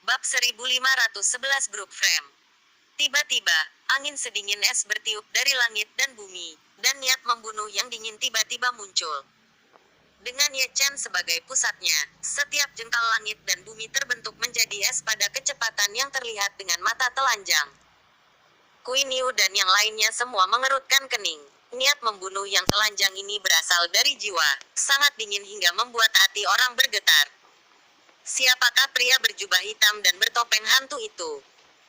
Bab 1511 Grup Frame. Tiba-tiba, angin sedingin es bertiup dari langit dan bumi, dan niat membunuh yang dingin tiba-tiba muncul. Dengan Ye Chen sebagai pusatnya, setiap jengkal langit dan bumi terbentuk menjadi es pada kecepatan yang terlihat dengan mata telanjang. Kui Niu dan yang lainnya semua mengerutkan kening. Niat membunuh yang telanjang ini berasal dari jiwa, sangat dingin hingga membuat hati orang bergetar. Siapakah pria berjubah hitam dan bertopeng hantu itu?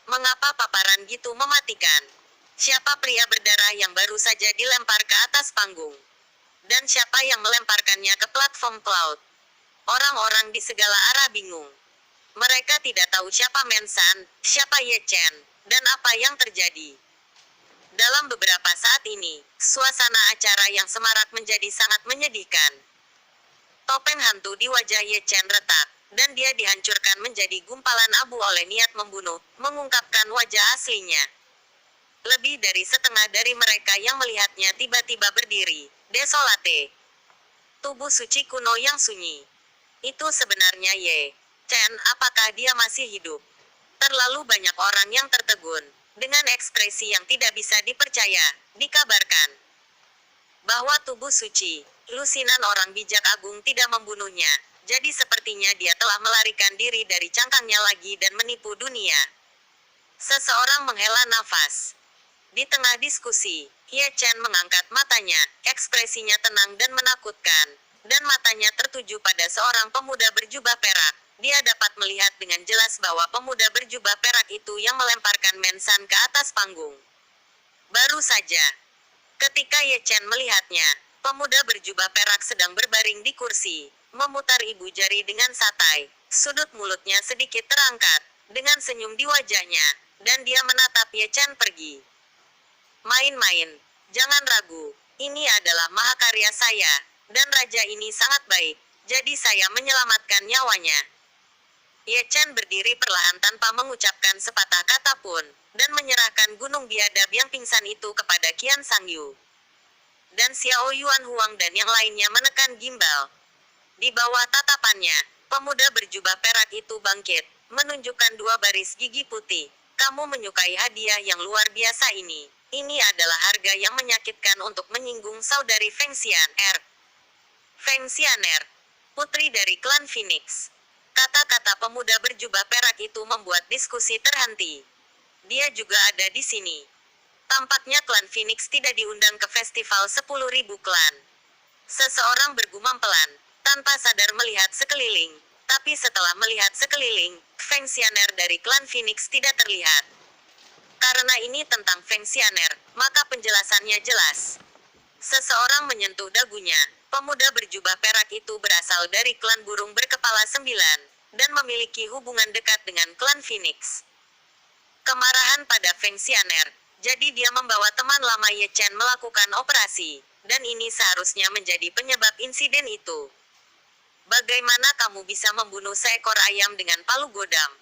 Mengapa paparan gitu mematikan? Siapa pria berdarah yang baru saja dilempar ke atas panggung? Dan siapa yang melemparkannya ke platform cloud? Orang-orang di segala arah bingung. Mereka tidak tahu siapa Mensan, siapa Ye Chen, dan apa yang terjadi. Dalam beberapa saat ini, suasana acara yang semarak menjadi sangat menyedihkan. Topeng hantu di wajah Ye Chen retak, dan dia dihancurkan menjadi gumpalan abu oleh niat membunuh, mengungkapkan wajah aslinya. Lebih dari setengah dari mereka yang melihatnya tiba-tiba berdiri, desolate. Tubuh suci kuno yang sunyi. Itu sebenarnya Ye Chen, apakah dia masih hidup? Terlalu banyak orang yang tertegun. Dengan ekspresi yang tidak bisa dipercaya, dikabarkan bahwa tubuh suci, lusinan orang bijak agung tidak membunuhnya. Jadi sepertinya dia telah melarikan diri dari cangkangnya lagi dan menipu dunia. Seseorang menghela nafas. Di tengah diskusi, Ye Chen mengangkat matanya, ekspresinya tenang dan menakutkan, dan matanya tertuju pada seorang pemuda berjubah perak. Dia dapat melihat dengan jelas bahwa pemuda berjubah perak itu yang melemparkan Mensan ke atas panggung. Baru saja, ketika Ye Chen melihatnya, pemuda berjubah perak sedang berbaring di kursi, memutar ibu jari dengan santai. Sudut mulutnya sedikit terangkat, dengan senyum di wajahnya, dan dia menatap Ye Chen pergi. Main-main, jangan ragu, ini adalah mahakarya saya, dan raja ini sangat baik, jadi saya menyelamatkan nyawanya. Ye Chen berdiri perlahan tanpa mengucapkan sepatah kata pun, dan menyerahkan gunung biadab yang pingsan itu kepada Qian Sangyu. Dan Xiao Yuan Huang dan yang lainnya menekan gimbal. Di bawah tatapannya, pemuda berjubah perak itu bangkit, menunjukkan dua baris gigi putih. Kamu menyukai hadiah yang luar biasa ini. Ini adalah harga yang menyakitkan untuk menyinggung saudari Feng Xianer. Feng Xianer, putri dari klan Phoenix. Kata-kata pemuda berjubah perak itu membuat diskusi terhenti. Dia juga ada di sini. Tampaknya klan Phoenix tidak diundang ke festival 10.000 klan. Seseorang bergumam pelan, tanpa sadar melihat sekeliling. Tapi setelah melihat sekeliling, Feng Xianer dari klan Phoenix tidak terlihat. Karena ini tentang Feng Xianer, maka penjelasannya jelas. Seseorang menyentuh dagunya. Pemuda berjubah perak itu berasal dari klan burung berkepala 9, dan memiliki hubungan dekat dengan klan Phoenix. Kemarahan pada Feng Xianer, jadi dia membawa teman lama Ye Chen melakukan operasi, dan ini seharusnya menjadi penyebab insiden itu. Bagaimana kamu bisa membunuh seekor ayam dengan palu godam?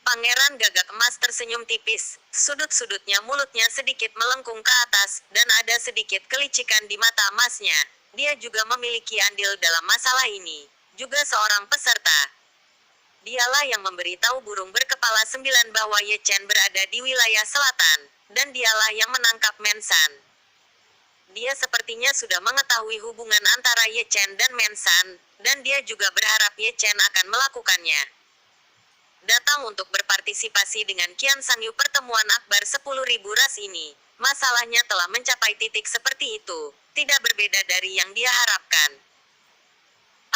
Pangeran Gagak Emas tersenyum tipis, sudut-sudutnya mulutnya sedikit melengkung ke atas, dan ada sedikit kelicikan di mata emasnya. Dia juga memiliki andil dalam masalah ini, juga seorang peserta. Dialah yang memberitahu burung berkepala 9 bahwa Ye Chen berada di wilayah selatan, dan dialah yang menangkap Mensan. Dia sepertinya sudah mengetahui hubungan antara Ye Chen dan Mensan, dan dia juga berharap Ye Chen akan melakukannya. Datang untuk berpartisipasi dengan Qian Sangyu pertemuan akbar 10.000 ras ini. Masalahnya telah mencapai titik seperti itu, tidak berbeda dari yang dia harapkan.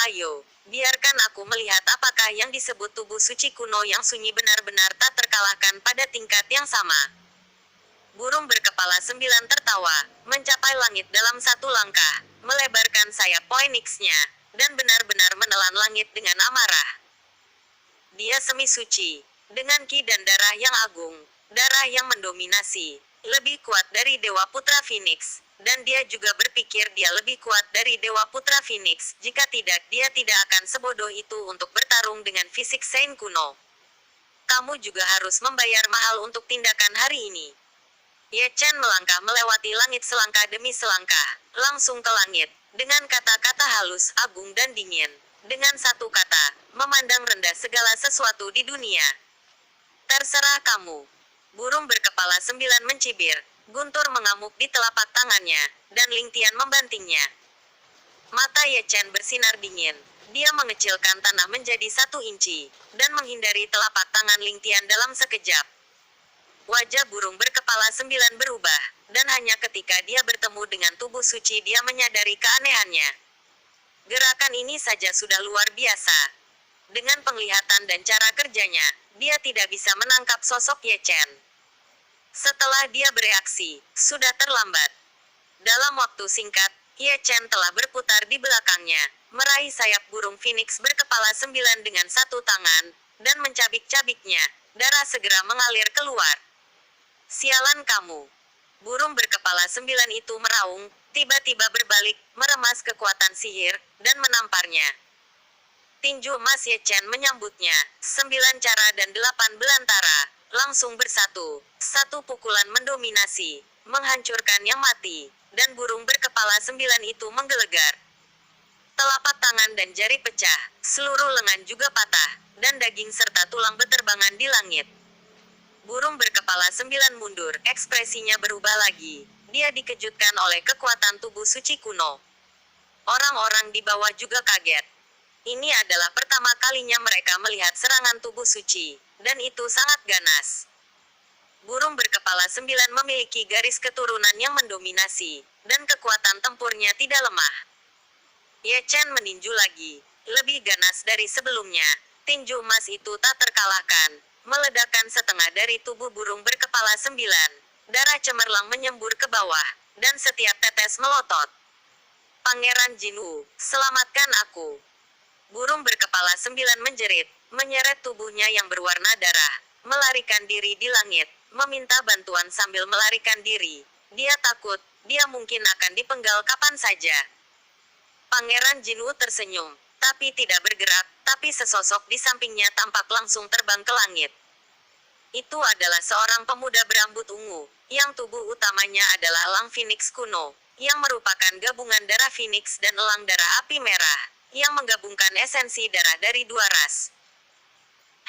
Ayo, biarkan aku melihat apakah yang disebut tubuh suci kuno yang sunyi benar-benar tak terkalahkan pada tingkat yang sama. Burung berkepala 9 tertawa, mencapai langit dalam satu langkah, melebarkan sayap Phoenix-nya, dan benar-benar menelan langit dengan amarah. Dia semi suci, dengan ki dan darah yang agung, darah yang mendominasi, lebih kuat dari Dewa Putra Phoenix, dan dia juga berpikir dia lebih kuat dari Dewa Putra Phoenix. Jika tidak, dia tidak akan sebodoh itu untuk bertarung dengan fisik Saint kuno. Kamu juga harus membayar mahal untuk tindakan hari ini. Ye Chen melangkah melewati langit selangkah demi selangkah, langsung ke langit, dengan kata-kata halus, agung dan dingin. Dengan satu kata, memandang rendah segala sesuatu di dunia. Terserah kamu. Burung berkepala 9 mencibir. Guntur mengamuk di telapak tangannya, dan Ling Tian membantingnya. Mata Ye Chen bersinar dingin. Dia mengecilkan tanah menjadi 1 inci, dan menghindari telapak tangan Ling Tian dalam sekejap. Wajah burung berkepala 9 berubah, dan hanya ketika dia bertemu dengan tubuh suci dia menyadari keanehannya. Gerakan ini saja sudah luar biasa. Dengan penglihatan dan cara kerjanya, dia tidak bisa menangkap sosok Ye Chen. Setelah dia bereaksi, sudah terlambat. Dalam waktu singkat, Ye Chen telah berputar di belakangnya, meraih sayap burung phoenix berkepala 9 dengan 1 tangan, dan mencabik-cabiknya. Darah segera mengalir keluar. Sialan kamu. Burung berkepala 9 itu meraung, tiba-tiba berbalik, meremas kekuatan sihir, dan menamparnya. Tinju emas Ye Chen menyambutnya, 9 cara dan 8 belantara, langsung bersatu. 1 pukulan mendominasi, menghancurkan yang mati, dan burung berkepala 9 itu menggelegar. Telapak tangan dan jari pecah, seluruh lengan juga patah, dan daging serta tulang beterbangan di langit. Burung berkepala 9 mundur, ekspresinya berubah lagi. Dia dikejutkan oleh kekuatan tubuh suci kuno. Orang-orang di bawah juga kaget. Ini adalah pertama kalinya mereka melihat serangan tubuh suci, dan itu sangat ganas. Burung berkepala 9 memiliki garis keturunan yang mendominasi, dan kekuatan tempurnya tidak lemah. Ye Chen meninju lagi, lebih ganas dari sebelumnya. Tinju emas itu tak terkalahkan, meledakkan setengah dari tubuh burung berkepala 9. Darah cemerlang menyembur ke bawah, dan setiap tetes melotot. Pangeran Jinwu, selamatkan aku. Burung berkepala 9 menjerit, menyeret tubuhnya yang berwarna darah, melarikan diri di langit, meminta bantuan sambil melarikan diri. Dia takut, dia mungkin akan dipenggal kapan saja. Pangeran Jinwu tersenyum, tapi tidak bergerak, tapi sesosok di sampingnya tampak langsung terbang ke langit. Itu adalah seorang pemuda berambut ungu, yang tubuh utamanya adalah elang Phoenix kuno, yang merupakan gabungan darah Phoenix dan elang darah api merah, yang menggabungkan esensi darah dari 2 ras.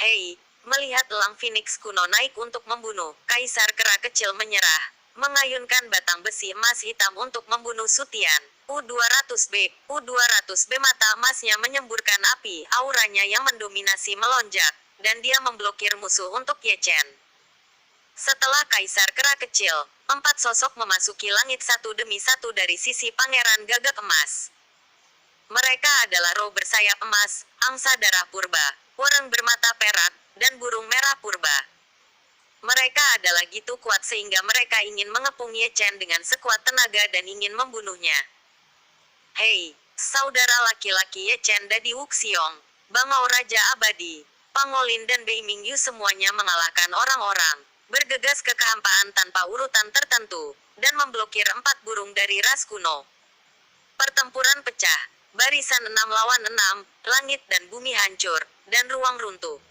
Hei, melihat elang Phoenix kuno naik untuk membunuh, Kaisar Kera kecil menyerah, mengayunkan batang besi emas hitam untuk membunuh Sutian. U-200B, U-200B mata emasnya menyemburkan api, auranya yang mendominasi melonjak, dan dia memblokir musuh untuk Ye Chen. Setelah Kaisar Kera kecil, 4 sosok memasuki langit satu demi satu dari sisi Pangeran Gagak Emas. Mereka adalah roh bersayap emas, angsa darah purba, wareng bermata perak, dan burung merah purba. Mereka adalah gitu kuat sehingga mereka ingin mengepung Ye Chen dengan sekuat tenaga dan ingin membunuhnya. Hei, saudara laki-laki Ye Chen dari Wuxiong, Bangau Raja Abadi, Pangolin dan Bei Mingyu semuanya mengalahkan orang-orang, bergegas ke kehampaan tanpa urutan tertentu, dan memblokir 4 burung dari ras kuno. Pertempuran pecah, barisan 6 lawan 6, langit dan bumi hancur, dan ruang runtuh.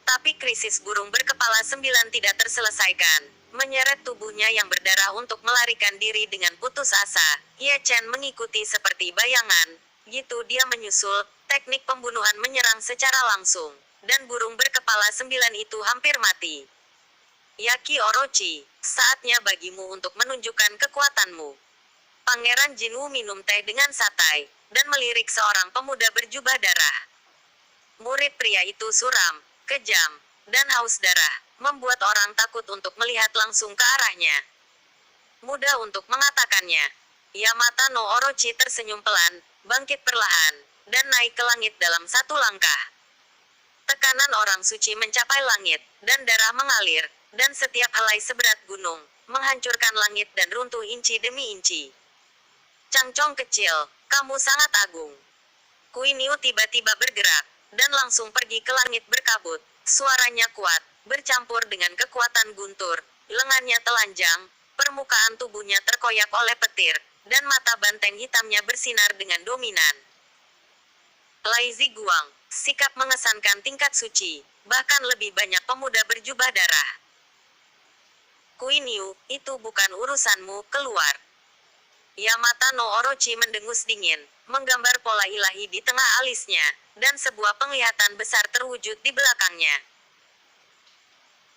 Tapi krisis burung berkepala 9 tidak terselesaikan, menyeret tubuhnya yang berdarah untuk melarikan diri dengan putus asa. Ye Chen mengikuti seperti bayangan, gitu dia menyusul, teknik pembunuhan menyerang secara langsung, dan burung berkepala 9 itu hampir mati. Yaki Orochi, saatnya bagimu untuk menunjukkan kekuatanmu. Pangeran Jinwu minum teh dengan santai, dan melirik seorang pemuda berjubah darah. Murid pria itu suram, kejam, dan haus darah, membuat orang takut untuk melihat langsung ke arahnya. Mudah untuk mengatakannya. Yamata no Orochi tersenyum pelan, bangkit perlahan, dan naik ke langit dalam 1 langkah. Tekanan orang suci mencapai langit, dan darah mengalir, dan setiap helai seberat gunung, menghancurkan langit dan runtuh inci demi inci. Changchong kecil, kamu sangat agung. Kuiniu tiba-tiba bergerak, dan langsung pergi ke langit berkabut. Suaranya kuat, bercampur dengan kekuatan guntur, lengannya telanjang, permukaan tubuhnya terkoyak oleh petir, dan mata banteng hitamnya bersinar dengan dominan. Lai Ziguang, sikap mengesankan tingkat suci, bahkan lebih banyak pemuda berjubah darah. Kuiniu, itu bukan urusanmu, keluar. Yamata no Orochi mendengus dingin, menggambar pola ilahi di tengah alisnya, dan sebuah penglihatan besar terwujud di belakangnya.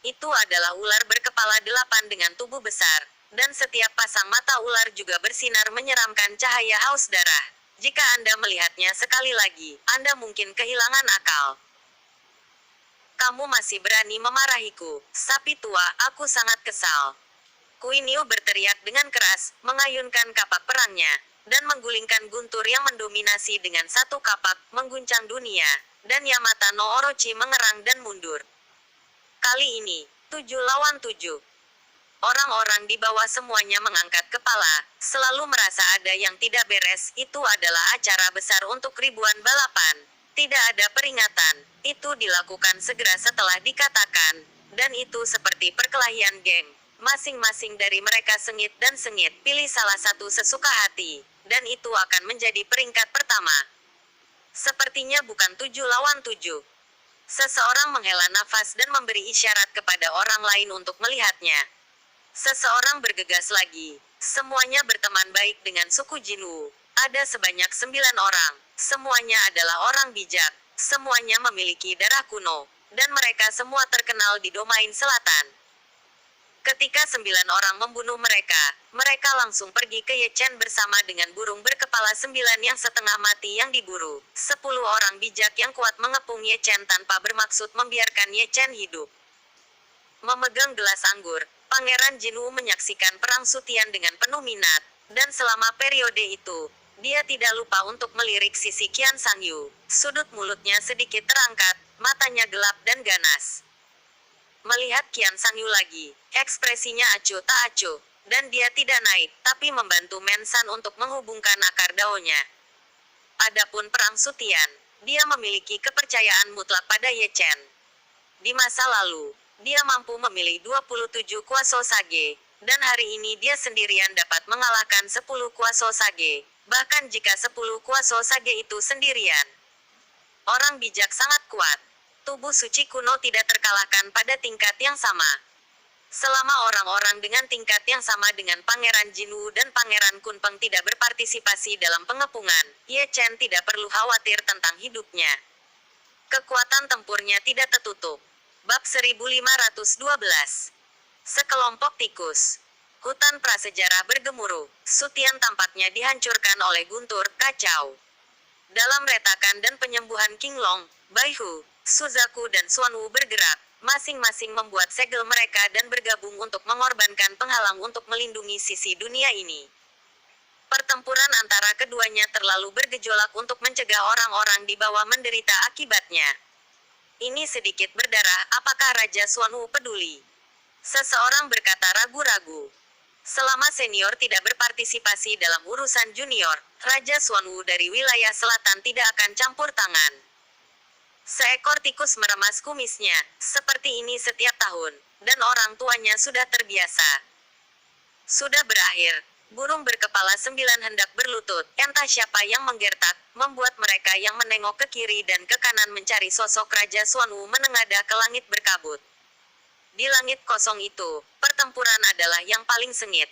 Itu adalah ular berkepala 8 dengan tubuh besar, dan setiap pasang mata ular juga bersinar menyeramkan cahaya haus darah. Jika Anda melihatnya sekali lagi, Anda mungkin kehilangan akal. Kamu masih berani memarahiku, sapi tua, aku sangat kesal. Kuiniu berteriak dengan keras, mengayunkan kapak perangnya, dan menggulingkan guntur yang mendominasi dengan satu kapak, mengguncang dunia, dan Yamata no Orochi mengerang dan mundur. Kali ini, 7 lawan 7. Orang-orang di bawah semuanya mengangkat kepala, selalu merasa ada yang tidak beres. Itu adalah acara besar untuk ribuan balapan. Tidak ada peringatan, itu dilakukan segera setelah dikatakan, dan itu seperti perkelahian geng. Masing-masing dari mereka sengit dan sengit, pilih salah satu sesuka hati, dan itu akan menjadi peringkat pertama. Sepertinya bukan 7 lawan 7. Seseorang menghela nafas dan memberi isyarat kepada orang lain untuk melihatnya. Seseorang bergegas lagi. Semuanya berteman baik dengan suku Jinwu. Ada sebanyak 9 orang. Semuanya adalah orang bijak. Semuanya memiliki darah kuno. Dan mereka semua terkenal di domain selatan. Ketika 9 orang membunuh mereka, mereka langsung pergi ke Ye Chen bersama dengan burung berkepala 9 yang setengah mati yang diburu. 10 orang bijak yang kuat mengepung Ye Chen tanpa bermaksud membiarkan Ye Chen hidup. Memegang gelas anggur, Pangeran Jinwu menyaksikan perang Sutian dengan penuh minat, dan selama periode itu, dia tidak lupa untuk melirik sisi Qian Sangyu. Sudut mulutnya sedikit terangkat, matanya gelap dan ganas. Melihat Qian Sangyu lagi, ekspresinya acuh tak acuh, dan dia tidak naik, tapi membantu Mensan untuk menghubungkan akar daunnya. Adapun perang Sutian, dia memiliki kepercayaan mutlak pada Ye Chen. Di masa lalu, dia mampu memilih 27 Kuaso Sage, dan hari ini dia sendirian dapat mengalahkan 10 Kuaso Sage, bahkan jika 10 Kuaso Sage itu sendirian. Orang bijak sangat kuat. Tubuh suci kuno tidak terkalahkan pada tingkat yang sama. Selama orang-orang dengan tingkat yang sama dengan Pangeran Jinwu dan Pangeran Kunpeng tidak berpartisipasi dalam pengepungan, Ye Chen tidak perlu khawatir tentang hidupnya. Kekuatan tempurnya tidak tertutup. Bab 1512. Sekelompok tikus. Hutan prasejarah bergemuruh. Sutian tampaknya dihancurkan oleh guntur, kacau. Dalam retakan dan penyembuhan King Long, Bai Hu, Suzaku dan Xuanwu bergerak, masing-masing membuat segel mereka dan bergabung untuk mengorbankan penghalang untuk melindungi sisi dunia ini. Pertempuran antara keduanya terlalu bergejolak untuk mencegah orang-orang di bawah menderita akibatnya. Ini sedikit berdarah, apakah Raja Xuanwu peduli? Seseorang berkata ragu-ragu. Selama senior tidak berpartisipasi dalam urusan junior, Raja Xuanwu dari wilayah selatan tidak akan campur tangan. Seekor tikus meremas kumisnya, seperti ini setiap tahun, dan orang tuanya sudah terbiasa. Sudah berakhir, burung berkepala 9 hendak berlutut, entah siapa yang menggertak, membuat mereka yang menengok ke kiri dan ke kanan mencari sosok Raja Xuanwu menengadah ke langit berkabut. Di langit kosong itu, pertempuran adalah yang paling sengit.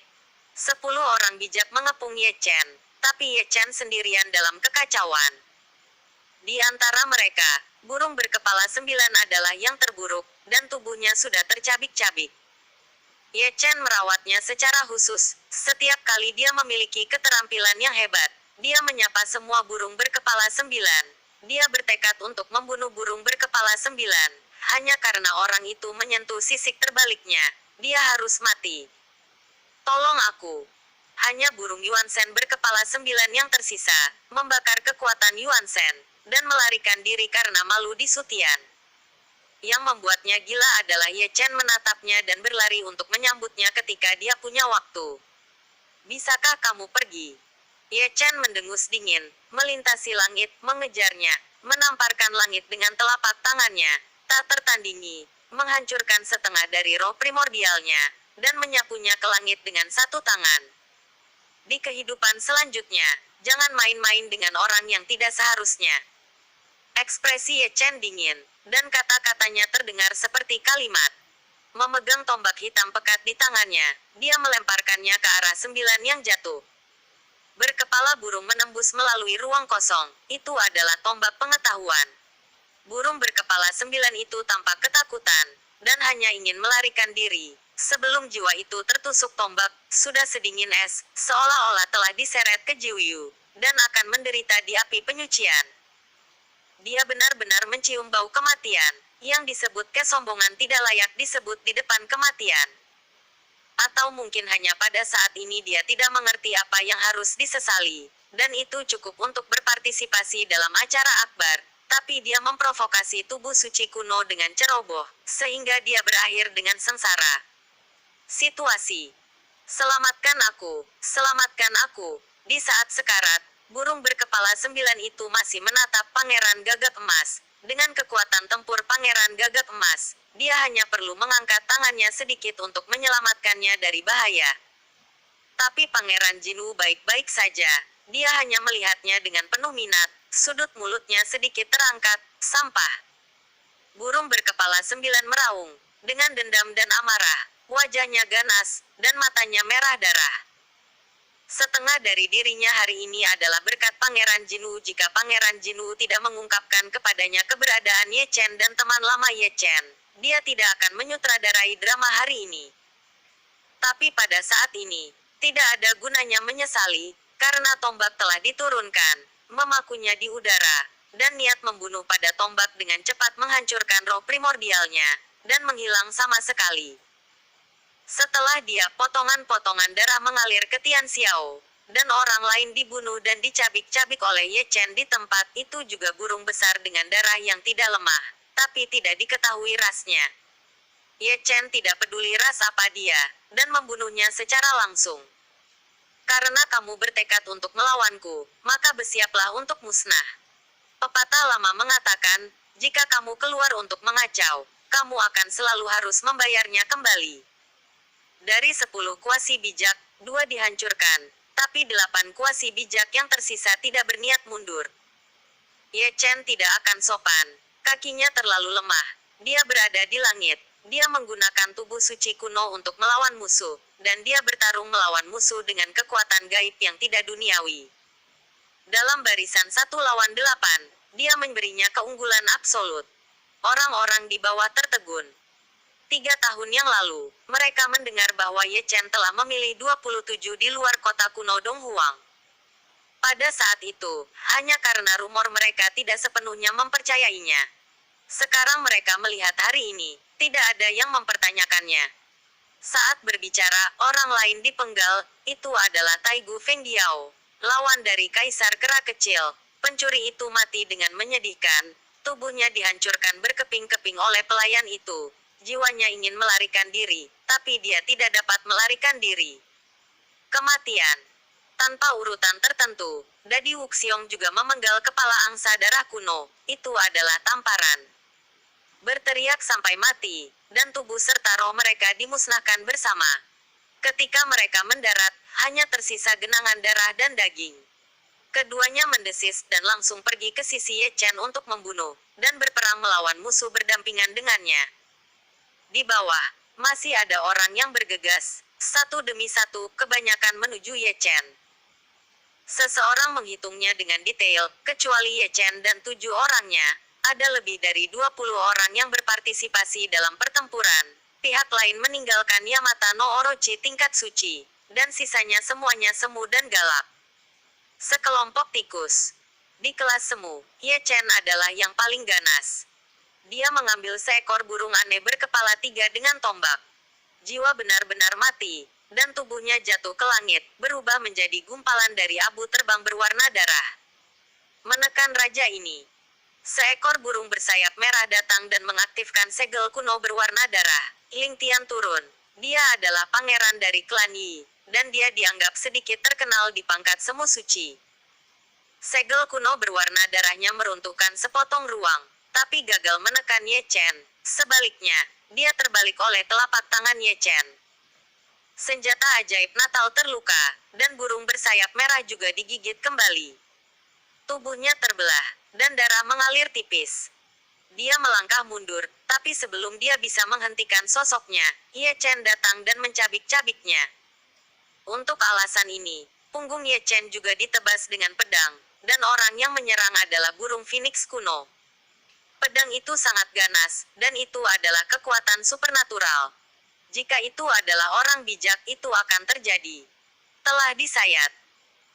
10 orang bijak mengepung Ye Chen, tapi Ye Chen sendirian dalam kekacauan. Di antara mereka, burung berkepala 9 adalah yang terburuk, dan tubuhnya sudah tercabik-cabik. Ye Chen merawatnya secara khusus. Setiap kali dia memiliki keterampilan yang hebat, dia menyapa semua burung berkepala 9. Dia bertekad untuk membunuh burung berkepala 9. Hanya karena orang itu menyentuh sisik terbaliknya, dia harus mati. Tolong aku. Hanya burung Yuansen berkepala 9 yang tersisa, membakar kekuatan Yuansen, dan melarikan diri karena malu di Sutian. Yang membuatnya gila adalah Ye Chen menatapnya dan berlari untuk menyambutnya ketika dia punya waktu. Bisakah kamu pergi? Ye Chen mendengus dingin, melintasi langit, mengejarnya, menamparkan langit dengan telapak tangannya, tak tertandingi, menghancurkan setengah dari roh primordialnya, dan menyapunya ke langit dengan satu tangan. Di kehidupan selanjutnya, jangan main-main dengan orang yang tidak seharusnya. Ekspresi Ye Chen dingin, dan kata-katanya terdengar seperti kalimat. Memegang tombak hitam pekat di tangannya, dia melemparkannya ke arah 9 yang jatuh. Berkepala burung menembus melalui ruang kosong, itu adalah tombak pengetahuan. Burung berkepala 9 itu tampak ketakutan, dan hanya ingin melarikan diri. Sebelum jiwa itu tertusuk tombak, sudah sedingin es, seolah-olah telah diseret ke Jiwyu, dan akan menderita di api penyucian. Dia benar-benar mencium bau kematian, yang disebut kesombongan tidak layak disebut di depan kematian. Atau mungkin hanya pada saat ini dia tidak mengerti apa yang harus disesali, dan itu cukup untuk berpartisipasi dalam acara akbar, tapi dia memprovokasi tubuh suci kuno dengan ceroboh, sehingga dia berakhir dengan sengsara. Situasi. Selamatkan aku, selamatkan aku. Di saat sekarat, burung berkepala 9 itu masih menatap Pangeran Gagak Emas. Dengan kekuatan tempur Pangeran Gagak Emas, dia hanya perlu mengangkat tangannya sedikit untuk menyelamatkannya dari bahaya. Tapi Pangeran Jinwoo baik-baik saja. Dia hanya melihatnya dengan penuh minat, sudut mulutnya sedikit terangkat, sampah. Burung berkepala 9 meraung, dengan dendam dan amarah, wajahnya ganas, dan matanya merah darah. Setengah dari dirinya hari ini adalah berkat Pangeran Jinwoo. Jika Pangeran Jinwoo tidak mengungkapkan kepadanya keberadaan Ye Chen dan teman lama Ye Chen, dia tidak akan menyutradarai drama hari ini. Tapi pada saat ini, tidak ada gunanya menyesali, karena tombak telah diturunkan, memakunya di udara, dan niat membunuh pada tombak dengan cepat menghancurkan roh primordialnya, dan menghilang sama sekali. Setelah dia, potongan-potongan darah mengalir ke Tian Xiao, dan orang lain dibunuh dan dicabik-cabik oleh Ye Chen di tempat itu juga burung besar dengan darah yang tidak lemah, tapi tidak diketahui rasnya. Ye Chen tidak peduli ras apa dia, dan membunuhnya secara langsung. Karena kamu bertekad untuk melawanku, maka bersiaplah untuk musnah. Pepatah lama mengatakan, jika kamu keluar untuk mengacau, kamu akan selalu harus membayarnya kembali. Dari 10 kuasi bijak, 2 dihancurkan, tapi 8 kuasi bijak yang tersisa tidak berniat mundur. Ye Chen tidak akan sopan, kakinya terlalu lemah, dia berada di langit, dia menggunakan tubuh suci kuno untuk melawan musuh, dan dia bertarung melawan musuh dengan kekuatan gaib yang tidak duniawi. Dalam barisan 1 lawan 8, dia memberinya keunggulan absolut. Orang-orang di bawah tertegun. 3 tahun yang lalu, mereka mendengar bahwa Ye Chen telah memilih 27 di luar kota kuno Donghuang. Pada saat itu, hanya karena rumor mereka tidak sepenuhnya mempercayainya. Sekarang mereka melihat hari ini, tidak ada yang mempertanyakannya. Saat berbicara, orang lain dipenggal, itu adalah Taigu Fengdiao, lawan dari Kaisar Kera Kecil. Pencuri itu mati dengan menyedihkan, tubuhnya dihancurkan berkeping-keping oleh pelayan itu. Jiwanya ingin melarikan diri, tapi dia tidak dapat melarikan diri. Kematian. Tanpa urutan tertentu, Dadi Wuxiong juga memenggal kepala angsa darah kuno, itu adalah tamparan. Berteriak sampai mati, dan tubuh serta roh mereka dimusnahkan bersama. Ketika mereka mendarat, hanya tersisa genangan darah dan daging. Keduanya mendesis dan langsung pergi ke sisi Ye Chen untuk membunuh, dan berperang melawan musuh berdampingan dengannya. Di bawah, masih ada orang yang bergegas, satu demi satu, kebanyakan menuju Ye Chen. Seseorang menghitungnya dengan detail, kecuali Ye Chen dan 7 orangnya, ada lebih dari 20 orang yang berpartisipasi dalam pertempuran. Pihak lain meninggalkan Yamata no Orochi tingkat suci, dan sisanya semuanya semu dan galak. Sekelompok tikus. Di kelas semu, Ye Chen adalah yang paling ganas. Dia mengambil seekor burung aneh berkepala 3 dengan tombak. Jiwa benar-benar mati, dan tubuhnya jatuh ke langit, berubah menjadi gumpalan dari abu terbang berwarna darah. Menekan raja ini. Seekor burung bersayap merah datang dan mengaktifkan segel kuno berwarna darah. Ling Tian turun. Dia adalah pangeran dari klan Yi, dan dia dianggap sedikit terkenal di pangkat semu suci. Segel kuno berwarna darahnya meruntuhkan sepotong ruang, tapi gagal menekan Ye Chen. Sebaliknya, dia terbalik oleh telapak tangan Ye Chen. Senjata ajaib Natal terluka, dan burung bersayap merah juga digigit kembali. Tubuhnya terbelah, dan darah mengalir tipis. Dia melangkah mundur, tapi sebelum dia bisa menghentikan sosoknya, Ye Chen datang dan mencabik-cabiknya. Untuk alasan ini, punggung Ye Chen juga ditebas dengan pedang, dan orang yang menyerang adalah burung Phoenix kuno. Pedang itu sangat ganas, dan itu adalah kekuatan supernatural. Jika itu adalah orang bijak, itu akan terjadi. Telah disayat.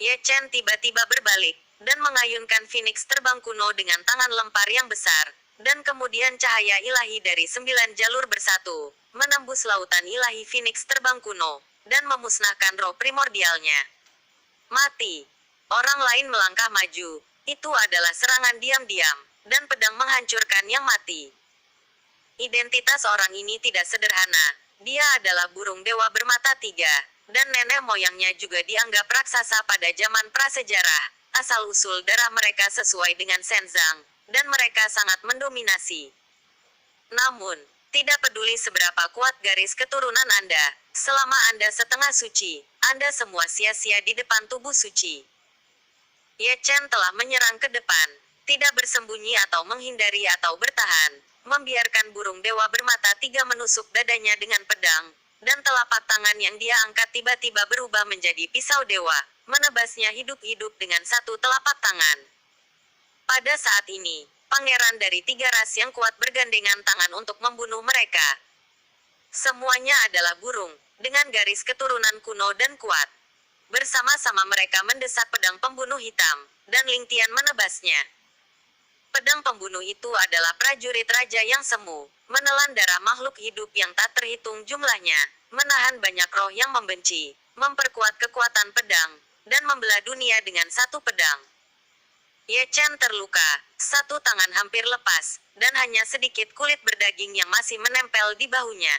Ye Chen tiba-tiba berbalik, dan mengayunkan Phoenix terbang kuno dengan tangan lempar yang besar, dan kemudian cahaya ilahi dari 9 jalur bersatu, menembus lautan ilahi Phoenix terbang kuno, dan memusnahkan roh primordialnya. Mati. Orang lain melangkah maju. Itu adalah serangan diam-diam, dan pedang menghancurkan yang mati. Identitas orang ini tidak sederhana. Dia adalah burung dewa bermata tiga, dan nenek moyangnya juga dianggap raksasa pada zaman prasejarah. Asal-usul darah mereka sesuai dengan Shenzang, dan mereka sangat mendominasi. Namun, tidak peduli seberapa kuat garis keturunan Anda, selama Anda setengah suci, Anda semua sia-sia di depan tubuh suci. Ye Chen telah menyerang ke depan, tidak bersembunyi atau menghindari atau bertahan, membiarkan burung dewa bermata tiga menusuk dadanya dengan pedang, dan telapak tangan yang dia angkat tiba-tiba berubah menjadi pisau dewa, menebasnya hidup-hidup dengan satu telapak tangan. Pada saat ini, pangeran dari tiga ras yang kuat bergandengan tangan untuk membunuh mereka. Semuanya adalah burung, dengan garis keturunan kuno dan kuat. Bersama-sama mereka mendesak pedang pembunuh hitam, dan Ling Tian menebasnya. Pedang pembunuh itu adalah prajurit raja yang semu, menelan darah makhluk hidup yang tak terhitung jumlahnya, menahan banyak roh yang membenci, memperkuat kekuatan pedang, dan membelah dunia dengan satu pedang. Ye Chen terluka, satu tangan hampir lepas, dan hanya sedikit kulit berdaging yang masih menempel di bahunya.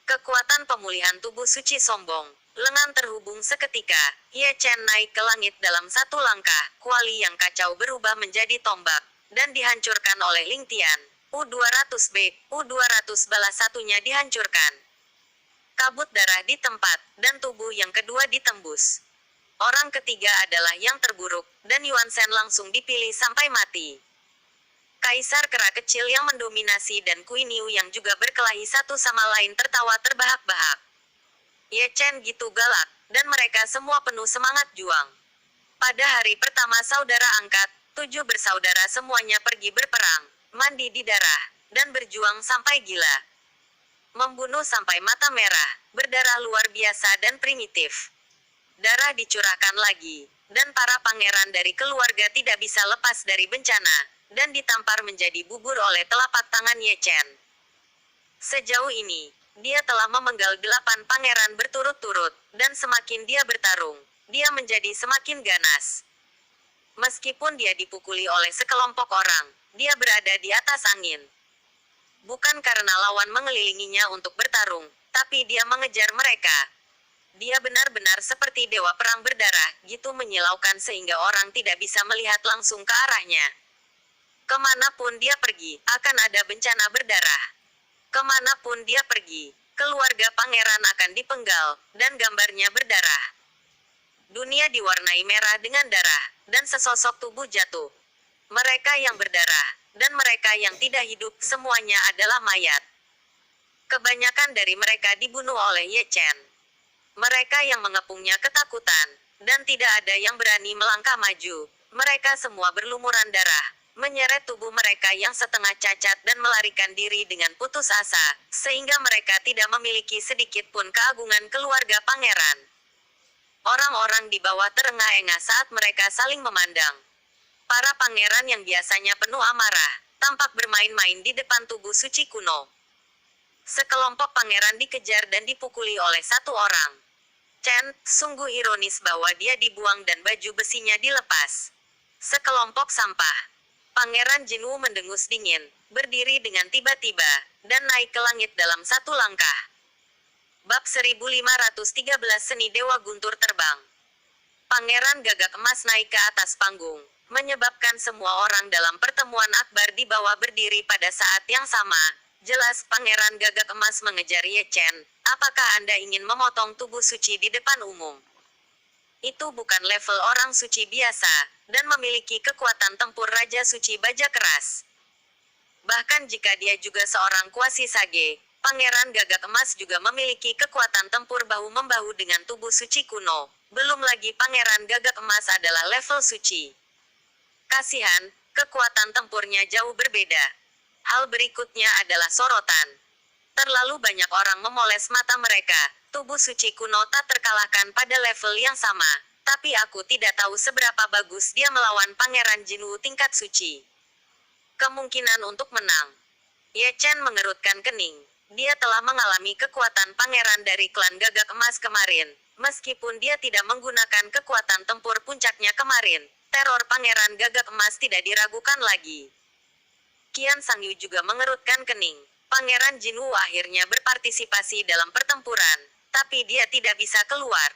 Kekuatan pemulihan tubuh suci sombong, lengan terhubung seketika, Ye Chen naik ke langit dalam satu langkah, kuali yang kacau berubah menjadi tombak, dan dihancurkan oleh Ling Tian. U-200B, U-200 balas satunya dihancurkan. Kabut darah di tempat, dan tubuh yang kedua ditembus. Orang ketiga adalah yang terburuk, dan Yuan Shen langsung dipilih sampai mati. Kaisar kera kecil yang mendominasi dan Kui Niu yang juga berkelahi satu sama lain tertawa terbahak-bahak. Ye Chen gitu galak, dan mereka semua penuh semangat juang. Pada hari pertama saudara angkat, 7 bersaudara semuanya pergi berperang, mandi di darah, dan berjuang sampai gila. Membunuh sampai mata merah, berdarah luar biasa dan primitif. Darah dicurahkan lagi, dan para pangeran dari keluarga tidak bisa lepas dari bencana, dan ditampar menjadi bubur oleh telapak tangan Ye Chen. Sejauh ini, dia telah memenggal 8 pangeran berturut-turut, dan semakin dia bertarung, dia menjadi semakin ganas. Meskipun dia dipukuli oleh sekelompok orang, dia berada di atas angin. Bukan karena lawan mengelilinginya untuk bertarung, tapi dia mengejar mereka. Dia benar-benar seperti dewa perang berdarah, gitu menyilaukan sehingga orang tidak bisa melihat langsung ke arahnya. Kemanapun dia pergi, akan ada bencana berdarah. Kemanapun dia pergi, keluarga pangeran akan dipenggal, dan gambarnya berdarah. Dunia diwarnai merah dengan darah, dan sesosok tubuh jatuh. Mereka yang berdarah, dan mereka yang tidak hidup, semuanya adalah mayat. Kebanyakan dari mereka dibunuh oleh Ye Chen. Mereka yang mengepungnya ketakutan, dan tidak ada yang berani melangkah maju. Mereka semua berlumuran darah, menyeret tubuh mereka yang setengah cacat dan melarikan diri dengan putus asa, sehingga mereka tidak memiliki sedikit pun keagungan keluarga pangeran. Orang-orang di bawah terengah-engah saat mereka saling memandang. Para pangeran yang biasanya penuh amarah, tampak bermain-main di depan tubuh suci kuno. Sekelompok pangeran dikejar dan dipukuli oleh satu orang. Chen, sungguh ironis bahwa dia dibuang dan baju besinya dilepas. Sekelompok sampah. Pangeran Jinwu mendengus dingin, berdiri dengan tiba-tiba, dan naik ke langit dalam satu langkah. Bab 1513 Seni Dewa Guntur Terbang. Pangeran Gagak Emas naik ke atas panggung, menyebabkan semua orang dalam pertemuan akbar di bawah berdiri pada saat yang sama. Jelas Pangeran Gagak Emas mengejar Ye Chen. Apakah Anda ingin memotong tubuh suci di depan umum? Itu bukan level orang suci biasa, dan memiliki kekuatan tempur Raja Suci Baja Keras. Bahkan jika dia juga seorang kuasi sage, Pangeran Gagak Emas juga memiliki kekuatan tempur bahu-membahu dengan tubuh suci kuno. Belum lagi Pangeran Gagak Emas adalah level suci. Kasihan, Kekuatan tempurnya jauh berbeda. Hal berikutnya adalah sorotan. Terlalu banyak orang memoles mata mereka. Tubuh suci kuno tak terkalahkan pada level yang sama. Tapi aku tidak tahu seberapa bagus dia melawan Pangeran Jinwoo tingkat suci. Kemungkinan untuk menang. Ye Chen mengerutkan kening. Dia telah mengalami kekuatan pangeran dari klan Gagak Emas kemarin. Meskipun dia tidak menggunakan kekuatan tempur puncaknya kemarin, teror Pangeran Gagak Emas tidak diragukan lagi. Qian Sangyu juga mengerutkan kening. Pangeran Jinwoo akhirnya berpartisipasi dalam pertempuran, tapi dia tidak bisa keluar.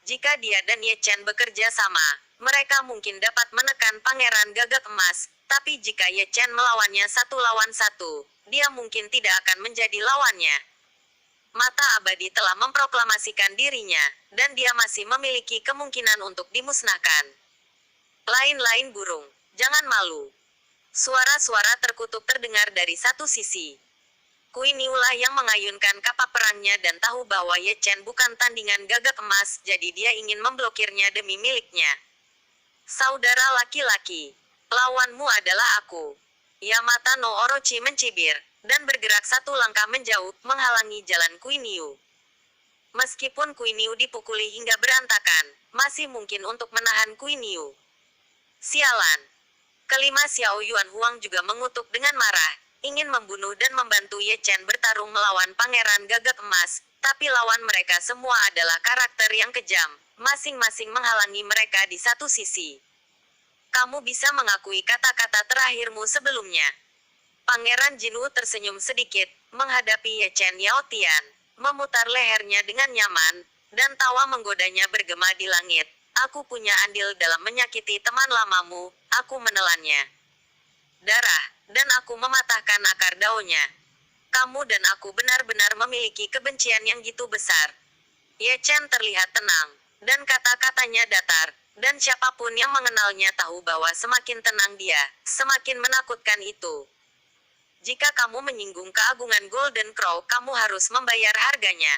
Jika dia dan Ye Chen bekerja sama, mereka mungkin dapat menekan Pangeran Gagak Emas, tapi jika Ye Chen melawannya 1 lawan 1, dia mungkin tidak akan menjadi lawannya. Mata abadi telah memproklamasikan dirinya, dan dia masih memiliki kemungkinan untuk dimusnahkan. Lain-lain burung, jangan malu. Suara-suara terkutuk terdengar dari satu sisi. Queen Yulah yang mengayunkan kapak perangnya dan tahu bahwa Ye Chen bukan tandingan Gagak Emas, jadi dia ingin memblokirnya demi miliknya. Saudara laki-laki, lawanmu adalah aku. Yamata no Orochi mencibir, dan bergerak 1 langkah menjauh, menghalangi jalan Queen Yu. Meskipun Queen Yu dipukuli hingga berantakan, masih mungkin untuk menahan Queen Yu. Sialan. Kelima Xiao Yuan Huang juga mengutuk dengan marah, ingin membunuh dan membantu Ye Chen bertarung melawan Pangeran Gagak Emas, tapi lawan mereka semua adalah karakter yang kejam, masing-masing menghalangi mereka di satu sisi. Kamu bisa mengakui kata-kata terakhirmu sebelumnya. Pangeran Jinwoo tersenyum sedikit, menghadapi Ye Chen Yao Tian, memutar lehernya dengan nyaman, dan tawa menggodanya bergema di langit. Aku punya andil dalam menyakiti teman lamamu, aku menelannya. Darah, dan aku mematahkan akar daunnya. Kamu dan aku benar-benar memiliki kebencian yang gitu besar. Ye Chen terlihat tenang, dan kata-katanya datar, dan siapapun yang mengenalnya tahu bahwa semakin tenang dia, semakin menakutkan itu. Jika kamu menyinggung keagungan Golden Crow, kamu harus membayar harganya.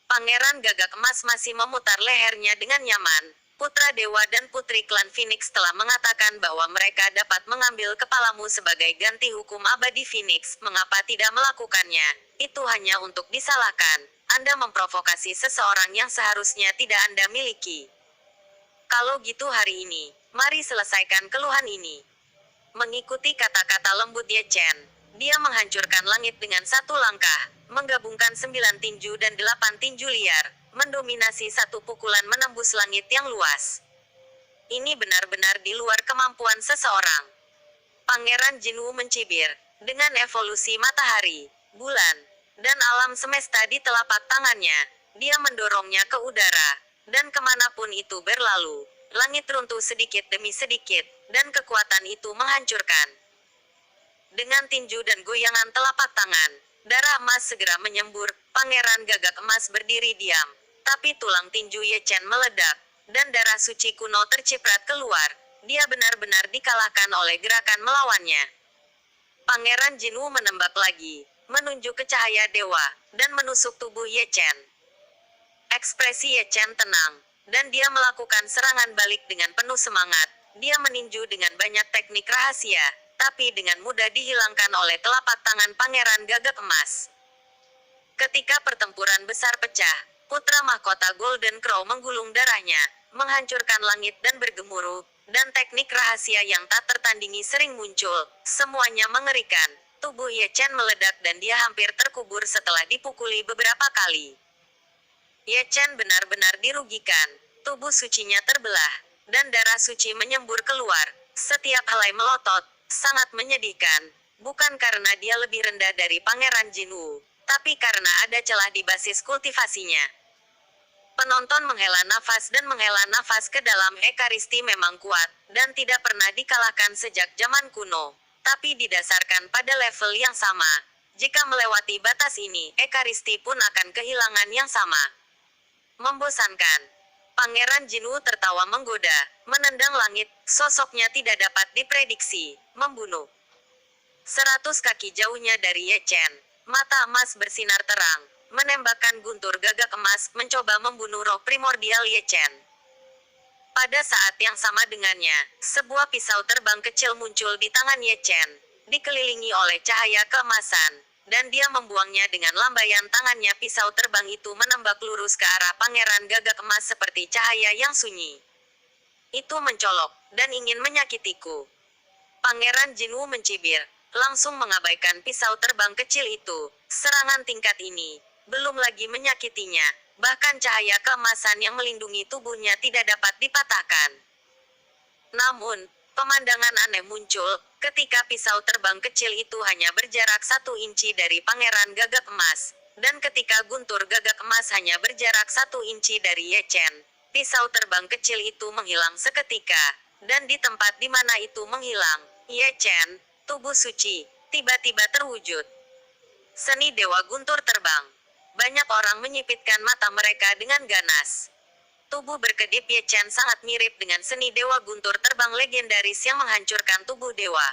Pangeran Gagak Emas masih memutar lehernya dengan nyaman. Putra Dewa dan Putri Klan Phoenix telah mengatakan bahwa mereka dapat mengambil kepalamu sebagai ganti hukum abadi Phoenix. Mengapa tidak melakukannya? Itu hanya untuk disalahkan. Anda memprovokasi seseorang yang seharusnya tidak Anda miliki. Kalau gitu hari ini, mari selesaikan keluhan ini. Mengikuti kata-kata lembut Ye Chen, dia menghancurkan langit dengan 1 langkah, menggabungkan 9 tinju dan 8 tinju liar, mendominasi 1 pukulan menembus langit yang luas. Ini benar-benar di luar kemampuan seseorang. Pangeran Jinwoo mencibir, dengan evolusi matahari, bulan, dan alam semesta di telapak tangannya. Dia mendorongnya ke udara, dan kemanapun itu berlalu, langit runtuh sedikit demi sedikit, dan kekuatan itu menghancurkan. Dengan tinju dan goyangan telapak tangan, darah emas segera menyembur. Pangeran Gagak Emas berdiri diam, tapi tulang tinju Ye Chen meledak, dan darah suci kuno terciprat keluar. Dia benar-benar dikalahkan oleh gerakan melawannya. Pangeran Jinwoo menembak lagi, menunjuk ke cahaya dewa, dan menusuk tubuh Ye Chen. Ekspresi Ye Chen tenang, dan dia melakukan serangan balik dengan penuh semangat. Dia meninju dengan banyak teknik rahasia, tapi dengan mudah dihilangkan oleh telapak tangan Pangeran Gagak Emas. Ketika pertempuran besar pecah, putra mahkota Golden Crow menggulung darahnya, menghancurkan langit dan bergemuruh, dan teknik rahasia yang tak tertandingi sering muncul. Semuanya mengerikan. Tubuh Ye Chen meledak dan dia hampir terkubur setelah dipukuli beberapa kali. Ye Chen benar-benar dirugikan. Tubuh sucinya terbelah, dan darah suci menyembur keluar. Setiap helai melotot, sangat menyedihkan. Bukan karena dia lebih rendah dari Pangeran Jinwoo, tapi karena ada celah di basis kultivasinya. Penonton menghela nafas dan menghela nafas ke dalam. Ekaristi memang kuat, dan tidak pernah dikalahkan sejak zaman kuno. Tapi didasarkan pada level yang sama. Jika melewati batas ini, Ekaristi pun akan kehilangan yang sama. Membosankan. Pangeran Jinwoo tertawa menggoda, menendang langit, sosoknya tidak dapat diprediksi, membunuh. 100 kaki jauhnya dari Ye Chen, mata emas bersinar terang, menembakkan guntur gagak emas, mencoba membunuh roh primordial Ye Chen. Pada saat yang sama dengannya, sebuah pisau terbang kecil muncul di tangan Ye Chen, dikelilingi oleh cahaya keemasan, dan dia membuangnya dengan lambaian tangannya. Pisau terbang itu menembak lurus ke arah Pangeran Gagak Emas seperti cahaya yang sunyi. Itu mencolok, dan ingin menyakitiku. Pangeran Jinwu mencibir, langsung mengabaikan pisau terbang kecil itu. Serangan tingkat ini, belum lagi menyakitinya, bahkan cahaya keemasan yang melindungi tubuhnya tidak dapat dipatahkan. Namun, pemandangan aneh muncul, ketika pisau terbang kecil itu hanya berjarak 1 inci dari Pangeran Gagak Emas, dan ketika guntur gagak emas hanya berjarak 1 inci dari Ye Chen, pisau terbang kecil itu menghilang seketika, dan di tempat di mana itu menghilang, Ye Chen, tubuh suci, tiba-tiba terwujud. Seni Dewa Guntur Terbang. Banyak orang menyipitkan mata mereka dengan ganas. Tubuh berkedip Ye Chen sangat mirip dengan seni Dewa Guntur Terbang legendaris yang menghancurkan tubuh dewa.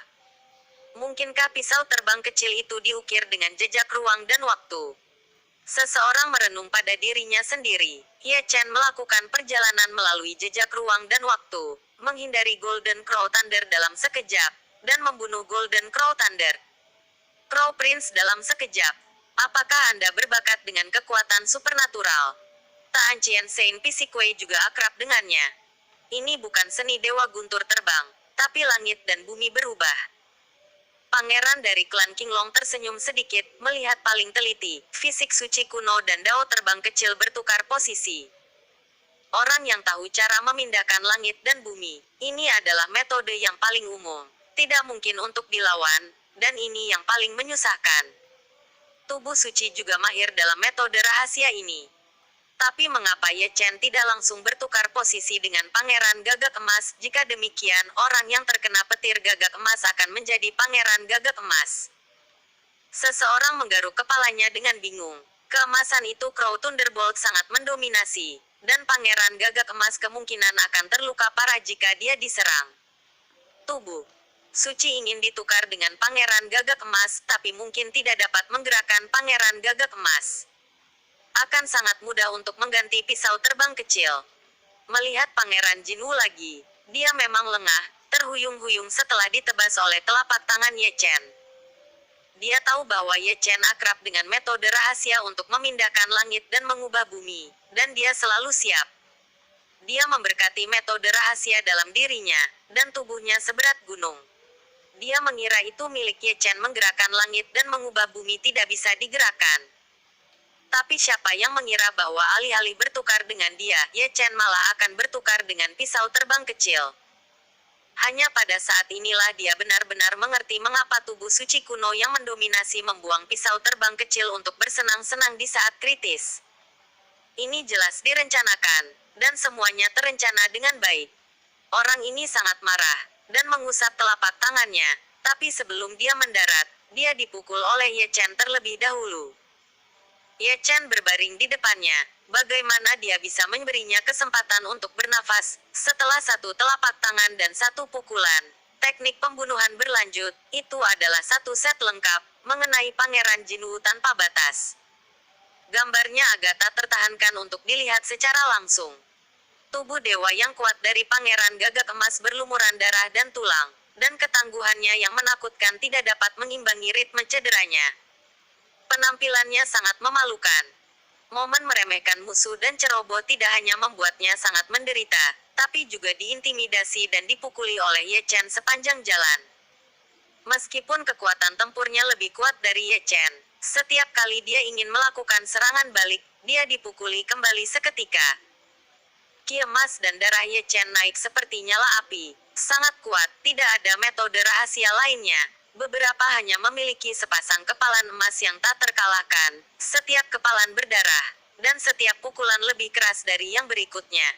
Mungkinkah pisau terbang kecil itu diukir dengan jejak ruang dan waktu? Seseorang merenung pada dirinya sendiri. Ye Chen melakukan perjalanan melalui jejak ruang dan waktu, menghindari Golden Crow Thunder dalam sekejap, dan membunuh Golden Crow Thunder. Crow Prince dalam sekejap. Apakah Anda berbakat dengan kekuatan supernatural? Taan Chien Sein Pisikwe juga akrab dengannya. Ini bukan seni Dewa Guntur Terbang, tapi langit dan bumi berubah. Pangeran dari klan Qinglong tersenyum sedikit, melihat paling teliti, fisik suci kuno dan dao terbang kecil bertukar posisi. Orang yang tahu cara memindahkan langit dan bumi, ini adalah metode yang paling umum. Tidak mungkin untuk dilawan, dan ini yang paling menyusahkan. Tubuh suci juga mahir dalam metode rahasia ini. Tapi mengapa Ye Chen tidak langsung bertukar posisi dengan Pangeran Gagak Emas? Jika demikian, orang yang terkena petir Gagak Emas akan menjadi Pangeran Gagak Emas. Seseorang menggaruk kepalanya dengan bingung. Keemasan itu Crow Thunderbolt sangat mendominasi, dan Pangeran Gagak Emas kemungkinan akan terluka parah jika dia diserang. Tubuh suci ingin ditukar dengan Pangeran Gagak Emas, tapi mungkin tidak dapat menggerakkan Pangeran Gagak Emas. Akan sangat mudah untuk mengganti pisau terbang kecil. Melihat Pangeran Jinwu lagi, dia memang lengah, terhuyung-huyung setelah ditebas oleh telapak tangan Ye Chen. Dia tahu bahwa Ye Chen akrab dengan metode rahasia untuk memindahkan langit dan mengubah bumi, dan dia selalu siap. Dia memberkati metode rahasia dalam dirinya, dan tubuhnya seberat gunung. Dia mengira itu milik Ye Chen menggerakkan langit dan mengubah bumi tidak bisa digerakkan. Tapi siapa yang mengira bahwa alih-alih bertukar dengan dia, Ye Chen malah akan bertukar dengan pisau terbang kecil. Hanya pada saat inilah dia benar-benar mengerti mengapa tubuh suci kuno yang mendominasi membuang pisau terbang kecil untuk bersenang-senang di saat kritis. Ini jelas direncanakan, dan semuanya terencana dengan baik. Orang ini sangat marah, dan mengusap telapak tangannya, tapi sebelum dia mendarat, dia dipukul oleh Ye Chen terlebih dahulu. Ye Chen berbaring di depannya. Bagaimana dia bisa memberinya kesempatan untuk bernafas? Setelah 1 telapak tangan dan 1 pukulan, teknik pembunuhan berlanjut. Itu adalah 1 set lengkap, mengenai Pangeran Jinwu tanpa batas. Gambarnya agak tak tertahankan untuk dilihat secara langsung. Tubuh dewa yang kuat dari Pangeran Gagak Emas berlumuran darah dan tulang, dan ketangguhannya yang menakutkan tidak dapat mengimbangi ritme cederanya. Penampilannya sangat memalukan. Momen meremehkan musuh dan ceroboh tidak hanya membuatnya sangat menderita, tapi juga diintimidasi dan dipukuli oleh Ye Chen sepanjang jalan. Meskipun kekuatan tempurnya lebih kuat dari Ye Chen, setiap kali dia ingin melakukan serangan balik, dia dipukuli kembali seketika. Ki emas dan darah Ye Chen naik seperti nyala api. Sangat kuat, tidak ada metode rahasia lainnya. Beberapa hanya memiliki sepasang kepalan emas yang tak terkalahkan. Setiap kepalan berdarah, dan setiap pukulan lebih keras dari yang berikutnya.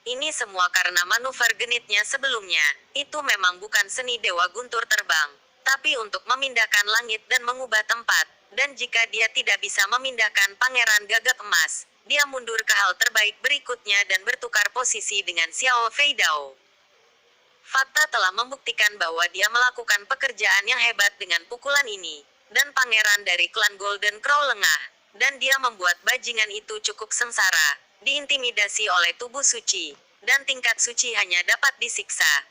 Ini semua karena manuver genitnya sebelumnya. Itu memang bukan seni Dewa Guntur Terbang, tapi untuk memindahkan langit dan mengubah tempat. Dan jika dia tidak bisa memindahkan Pangeran Gagak Emas, dia mundur ke hal terbaik berikutnya dan bertukar posisi dengan Xiao Fei Dao. Fakta telah membuktikan bahwa dia melakukan pekerjaan yang hebat dengan pukulan ini, dan pangeran dari klan Golden Crow lengah, dan dia membuat bajingan itu cukup sengsara, diintimidasi oleh tubuh suci, dan tingkat suci hanya dapat disiksa.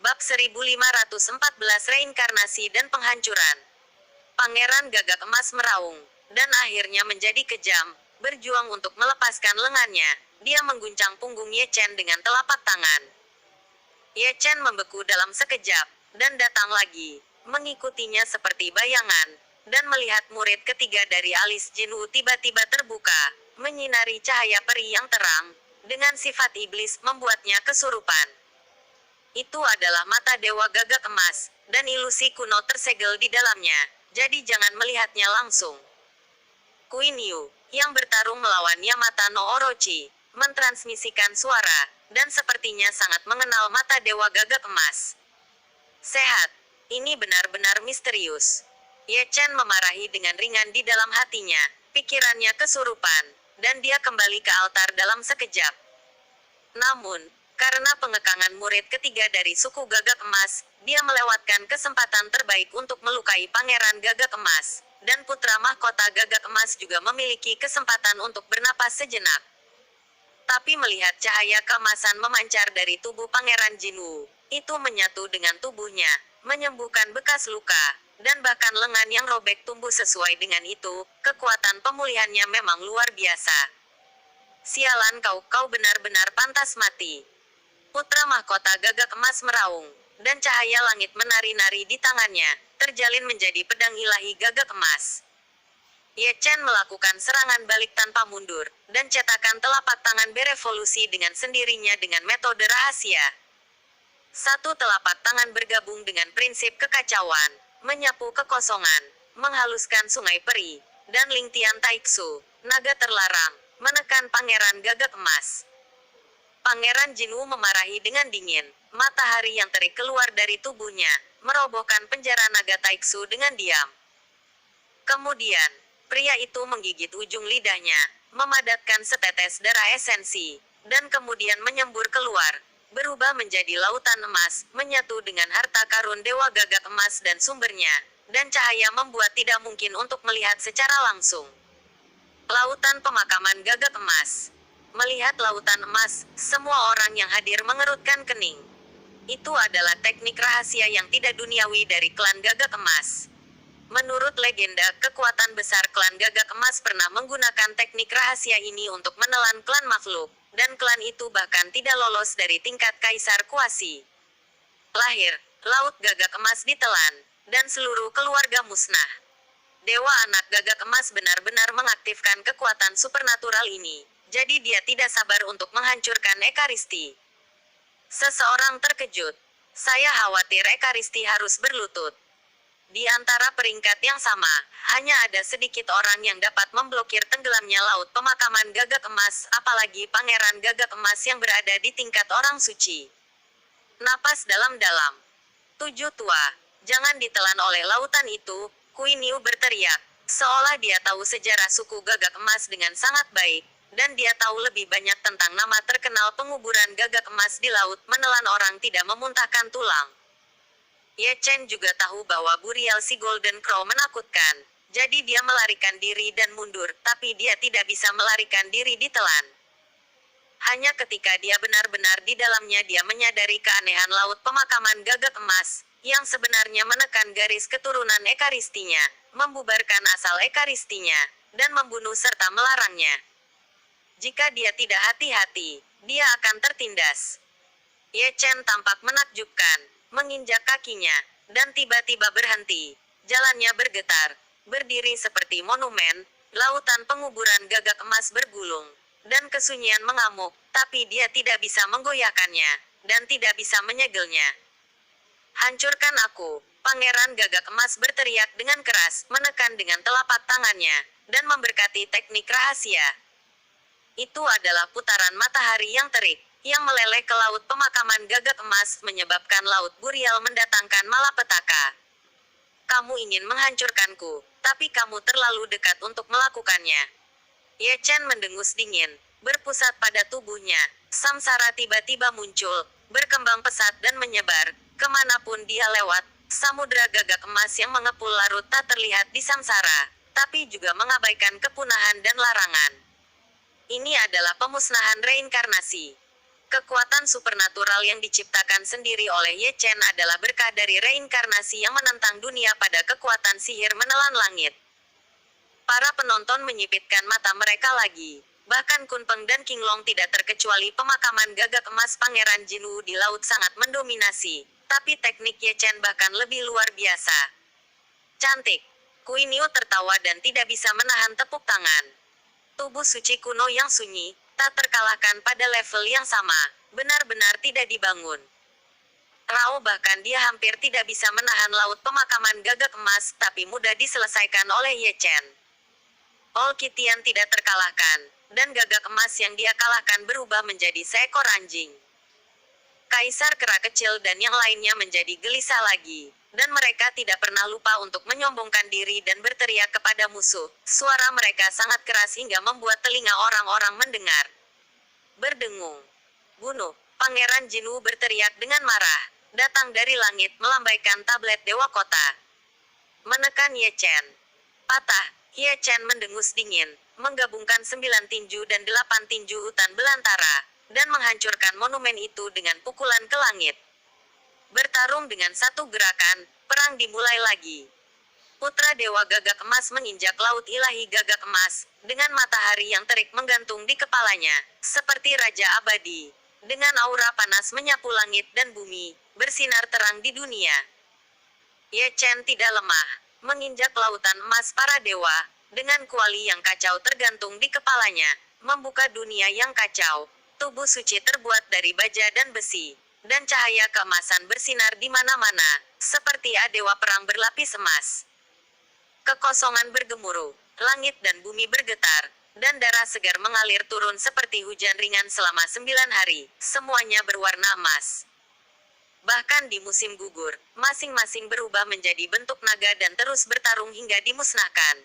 Bab 1514 Reinkarnasi dan Penghancuran. Pangeran Gagak Emas meraung, dan akhirnya menjadi kejam, berjuang untuk melepaskan lengannya. Dia mengguncang punggung Ye Chen dengan telapak tangan. Ye Chen membeku dalam sekejap, dan datang lagi, mengikutinya seperti bayangan, dan melihat murid ketiga dari alis Jinwu tiba-tiba terbuka, menyinari cahaya peri yang terang, dengan sifat iblis membuatnya kesurupan. Itu adalah mata Dewa Gagak Emas, dan ilusi kuno tersegel di dalamnya, jadi jangan melihatnya langsung. Queen Yu, yang bertarung melawan Yamata no Orochi, mentransmisikan suara, dan sepertinya sangat mengenal mata Dewa Gagak Emas. Sehat, ini benar-benar misterius. Ye Chen memarahi dengan ringan di dalam hatinya, pikirannya kesurupan, dan dia kembali ke altar dalam sekejap. Namun, karena pengekangan murid ketiga dari suku Gagak Emas, dia melewatkan kesempatan terbaik untuk melukai Pangeran Gagak Emas, dan putra mahkota Gagak Emas juga memiliki kesempatan untuk bernapas sejenak. Tapi melihat cahaya keemasan memancar dari tubuh Pangeran Jinwu, itu menyatu dengan tubuhnya, menyembuhkan bekas luka, dan bahkan lengan yang robek tumbuh sesuai dengan itu. Kekuatan pemulihannya memang luar biasa. Sialan kau benar-benar pantas mati. Putra mahkota Gagak Emas meraung, dan cahaya langit menari-nari di tangannya, terjalin menjadi pedang ilahi Gagak Emas. Ye Chen melakukan serangan balik tanpa mundur, dan cetakan telapak tangan berevolusi dengan sendirinya dengan metode rahasia. Satu telapak tangan bergabung dengan prinsip kekacauan, menyapu kekosongan, menghaluskan sungai peri, dan Lingtian Taiksu, naga terlarang, menekan Pangeran Gagak Emas. Pangeran Jinwu memarahi dengan dingin, matahari yang terik keluar dari tubuhnya, merobohkan penjara naga Taiksu dengan diam. Kemudian, pria itu menggigit ujung lidahnya, memadatkan setetes darah esensi, dan kemudian menyembur keluar, berubah menjadi lautan emas, menyatu dengan harta karun Dewa Gagak Emas dan sumbernya, dan cahaya membuat tidak mungkin untuk melihat secara langsung. Lautan pemakaman Gagak Emas. Melihat lautan emas, semua orang yang hadir mengerutkan kening. Itu adalah teknik rahasia yang tidak duniawi dari klan Gagak Emas. Menurut legenda, kekuatan besar klan Gagak Emas pernah menggunakan teknik rahasia ini untuk menelan klan makhluk, dan klan itu bahkan tidak lolos dari tingkat Kaisar Kuasi. Lahir, Laut Gagak Emas ditelan, dan seluruh keluarga musnah. Dewa anak Gagak Emas benar-benar mengaktifkan kekuatan supernatural ini, jadi dia tidak sabar untuk menghancurkan Ekaristi. Seseorang terkejut. Saya khawatir Ekaristi harus berlutut. Di antara peringkat yang sama, hanya ada sedikit orang yang dapat memblokir tenggelamnya laut pemakaman Gagak Emas, apalagi Pangeran Gagak Emas yang berada di tingkat orang suci. Napas dalam-dalam. Tujuh tua, jangan ditelan oleh lautan itu, Queen Yu berteriak, seolah dia tahu sejarah suku Gagak Emas dengan sangat baik, dan dia tahu lebih banyak tentang nama terkenal penguburan Gagak Emas di laut. Menelan orang tidak memuntahkan tulang. Ye Chen juga tahu bahwa burial si Golden Crow menakutkan, jadi dia melarikan diri dan mundur, tapi dia tidak bisa melarikan diri ditelan. Hanya ketika dia benar-benar di dalamnya dia menyadari keanehan laut pemakaman Gagak Emas, yang sebenarnya menekan garis keturunan Ekaristinya, membubarkan asal Ekaristinya, dan membunuh serta melarangnya. Jika dia tidak hati-hati, dia akan tertindas. Ye Chen tampak menakjubkan, menginjak kakinya, dan tiba-tiba berhenti. Jalannya bergetar, berdiri seperti monumen, lautan penguburan Gagak Emas bergulung, dan kesunyian mengamuk, tapi dia tidak bisa menggoyahkannya, dan tidak bisa menyegelnya. Hancurkan aku, Pangeran Gagak Emas berteriak dengan keras, menekan dengan telapak tangannya, dan memberkati teknik rahasia. Itu adalah putaran matahari yang terik, yang meleleh ke laut pemakaman Gagak Emas, menyebabkan laut burial mendatangkan malapetaka. Kamu ingin menghancurkanku, tapi kamu terlalu dekat untuk melakukannya. Ye Chen mendengus dingin, berpusat pada tubuhnya. Samsara tiba-tiba muncul, berkembang pesat dan menyebar, kemanapun dia lewat. Samudra Gagak Emas yang mengepul larut tak terlihat di samsara, tapi juga mengabaikan kepunahan dan larangan. Ini adalah pemusnahan reinkarnasi. Kekuatan supernatural yang diciptakan sendiri oleh Ye Chen adalah berkah dari reinkarnasi yang menentang dunia pada kekuatan sihir menelan langit. Para penonton menyipitkan mata mereka lagi. Bahkan Kun Peng dan King Long tidak terkecuali pemakaman gagak emas Pangeran Jinwu di laut sangat mendominasi. Tapi teknik Ye Chen bahkan lebih luar biasa. Cantik. Kui Niu tertawa dan tidak bisa menahan tepuk tangan. Tubuh suci kuno yang sunyi, tak terkalahkan pada level yang sama, benar-benar tidak dibangun. Rao bahkan dia hampir tidak bisa menahan laut pemakaman gagak emas, tapi mudah diselesaikan oleh Ye Chen. All Kitian tidak terkalahkan, dan gagak emas yang dia kalahkan berubah menjadi seekor anjing. Kaisar Kera kecil dan yang lainnya menjadi gelisah lagi, dan mereka tidak pernah lupa untuk menyombongkan diri dan berteriak kepada musuh. Suara mereka sangat keras hingga membuat telinga orang-orang mendengar. Berdengung. Bunuh. Pangeran Jinwu berteriak dengan marah. Datang dari langit melambaikan tablet Dewa Kota. Menekan Ye Chen. Patah. Ye Chen mendengus dingin, menggabungkan 9 tinju dan 8 tinju hutan belantara, dan menghancurkan monumen itu dengan pukulan ke langit. Bertarung dengan satu gerakan, perang dimulai lagi. Putra Dewa Gagak Emas menginjak laut ilahi gagak emas, dengan matahari yang terik menggantung di kepalanya, seperti Raja Abadi. Dengan aura panas menyapu langit dan bumi, bersinar terang di dunia. Ye Chen tidak lemah, menginjak lautan emas para dewa, dengan kuali yang kacau tergantung di kepalanya, membuka dunia yang kacau. Tubuh suci terbuat dari baja dan besi, dan cahaya keemasan bersinar di mana-mana, seperti dewa perang berlapis emas. Kekosongan bergemuruh, langit dan bumi bergetar, dan darah segar mengalir turun seperti hujan ringan selama 9 hari, semuanya berwarna emas. Bahkan di musim gugur, masing-masing berubah menjadi bentuk naga dan terus bertarung hingga dimusnahkan.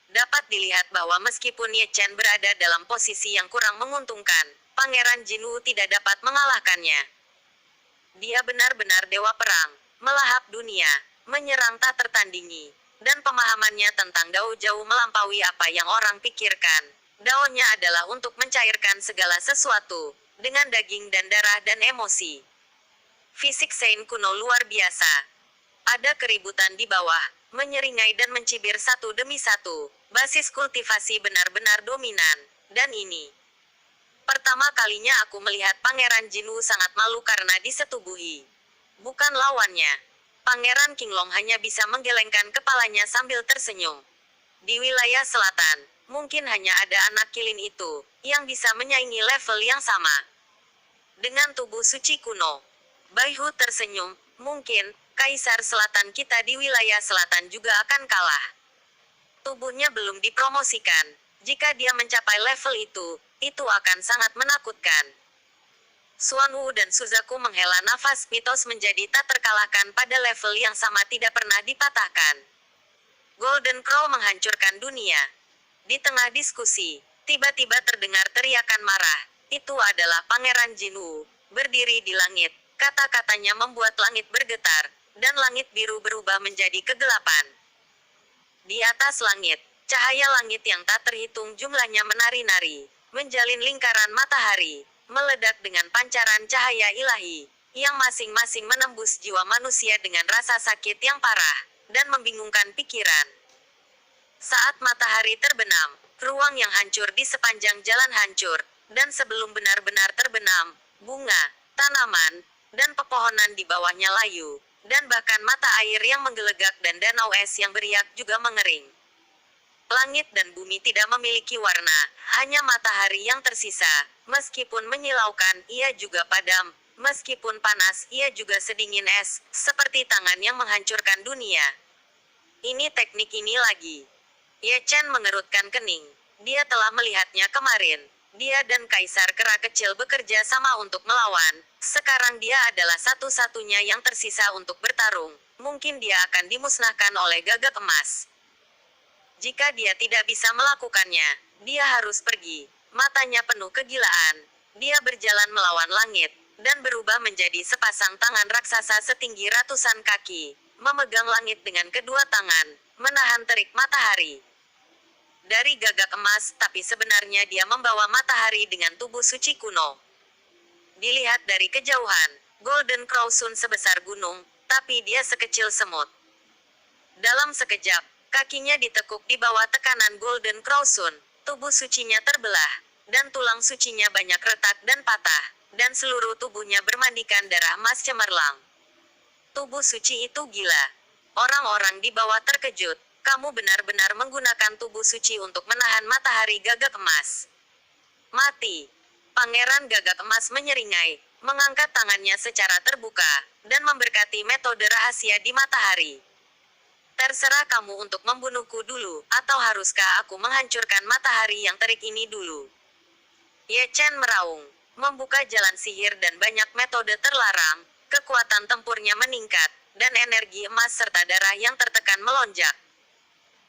Dapat dilihat bahwa meskipun Ye Chen berada dalam posisi yang kurang menguntungkan, Pangeran Jinwu tidak dapat mengalahkannya. Dia benar-benar dewa perang, melahap dunia, menyerang tak tertandingi, dan pemahamannya tentang Dao jauh melampaui apa yang orang pikirkan. Dao-nya adalah untuk mencairkan segala sesuatu, dengan daging dan darah dan emosi. Fisik Saint kuno luar biasa. Ada keributan di bawah, menyeringai dan mencibir satu demi satu. Basis kultivasi benar-benar dominan. Dan ini pertama kalinya aku melihat Pangeran Jinwu sangat malu karena disetubuhi. Bukan lawannya. Pangeran King Long hanya bisa menggelengkan kepalanya sambil tersenyum. Di wilayah selatan, mungkin hanya ada anak kilin itu, yang bisa menyaingi level yang sama. Dengan tubuh suci kuno. Bai Hu tersenyum, mungkin, Kaisar Selatan kita di wilayah selatan juga akan kalah. Tubuhnya belum dipromosikan. Jika dia mencapai level itu akan sangat menakutkan. Xuan Wu dan Suzaku menghela nafas, mitos menjadi tak terkalahkan pada level yang sama tidak pernah dipatahkan. Golden Crow menghancurkan dunia. Di tengah diskusi, tiba-tiba terdengar teriakan marah. Itu adalah Pangeran Jinwu, berdiri di langit. Kata-katanya membuat langit bergetar, dan langit biru berubah menjadi kegelapan. Di atas langit, cahaya langit yang tak terhitung jumlahnya menari-nari, menjalin lingkaran matahari, meledak dengan pancaran cahaya ilahi, yang masing-masing menembus jiwa manusia dengan rasa sakit yang parah, dan membingungkan pikiran. Saat matahari terbenam, ruang yang hancur di sepanjang jalan hancur, dan sebelum benar-benar terbenam, bunga, tanaman, dan pepohonan di bawahnya layu, dan bahkan mata air yang menggelegak dan danau es yang beriak juga mengering. Langit dan bumi tidak memiliki warna, hanya matahari yang tersisa. Meskipun menyilaukan, ia juga padam. Meskipun panas, ia juga sedingin es, seperti tangan yang menghancurkan dunia. Ini teknik ini lagi. Ye Chen mengerutkan kening. Dia telah melihatnya kemarin. Dia dan Kaisar Kera kecil bekerja sama untuk melawan. Sekarang dia adalah satu-satunya yang tersisa untuk bertarung. Mungkin dia akan dimusnahkan oleh gagak emas. Jika dia tidak bisa melakukannya, dia harus pergi. Matanya penuh kegilaan. Dia berjalan melawan langit, dan berubah menjadi sepasang tangan raksasa setinggi ratusan kaki, memegang langit dengan kedua tangan, menahan terik matahari. Dari gagak emas, tapi sebenarnya dia membawa matahari dengan tubuh suci kuno. Dilihat dari kejauhan, Golden Crow Sun sebesar gunung, tapi dia sekecil semut. Dalam sekejap, kakinya ditekuk di bawah tekanan Golden Crow Sun, tubuh sucinya terbelah, dan tulang sucinya banyak retak dan patah, dan seluruh tubuhnya bermandikan darah emas cemerlang. Tubuh suci itu gila. Orang-orang di bawah terkejut, kamu benar-benar menggunakan tubuh suci untuk menahan matahari gagak emas. Mati. Pangeran Gagak Emas menyeringai, mengangkat tangannya secara terbuka, dan memberkati metode rahasia di matahari. Terserah kamu untuk membunuhku dulu, atau haruskah aku menghancurkan matahari yang terik ini dulu? Ye Chen meraung, membuka jalan sihir dan banyak metode terlarang, kekuatan tempurnya meningkat, dan energi emas serta darah yang tertekan melonjak.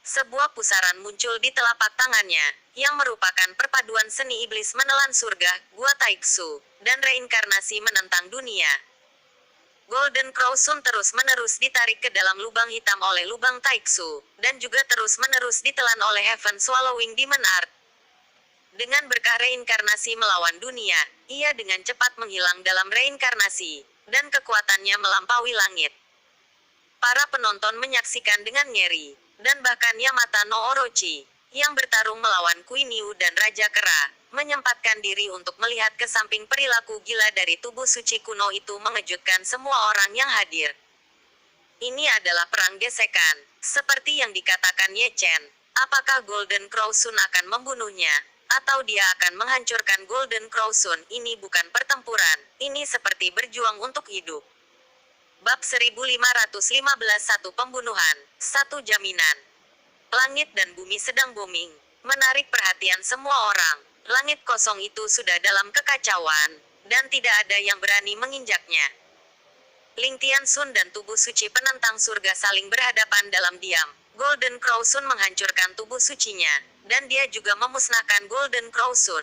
Sebuah pusaran muncul di telapak tangannya, yang merupakan perpaduan seni iblis menelan surga, gua Taiksu, dan reinkarnasi menentang dunia. Golden Crow Sun terus-menerus ditarik ke dalam lubang hitam oleh lubang Taiksu, dan juga terus-menerus ditelan oleh Heaven Swallowing Demon Art. Dengan berkah reinkarnasi melawan dunia, ia dengan cepat menghilang dalam reinkarnasi, dan kekuatannya melampaui langit. Para penonton menyaksikan dengan ngeri, dan bahkan Yamata no Orochi, yang bertarung melawan Queen Yu dan Raja Kera, menyempatkan diri untuk melihat ke samping perilaku gila dari tubuh suci kuno itu mengejutkan semua orang yang hadir. Ini adalah perang gesekan, seperti yang dikatakan Ye Chen. Apakah Golden Crow Sun akan membunuhnya, atau dia akan menghancurkan Golden Crow Sun? Ini bukan pertempuran, ini seperti berjuang untuk hidup. Bab 1515 Satu pembunuhan, satu jaminan. Langit dan bumi sedang booming, menarik perhatian semua orang. Langit kosong itu sudah dalam kekacauan, dan tidak ada yang berani menginjaknya. Ling Tianxun dan tubuh suci penentang surga saling berhadapan dalam diam. Golden Crow Sun menghancurkan tubuh sucinya, dan dia juga memusnahkan Golden Crow Sun.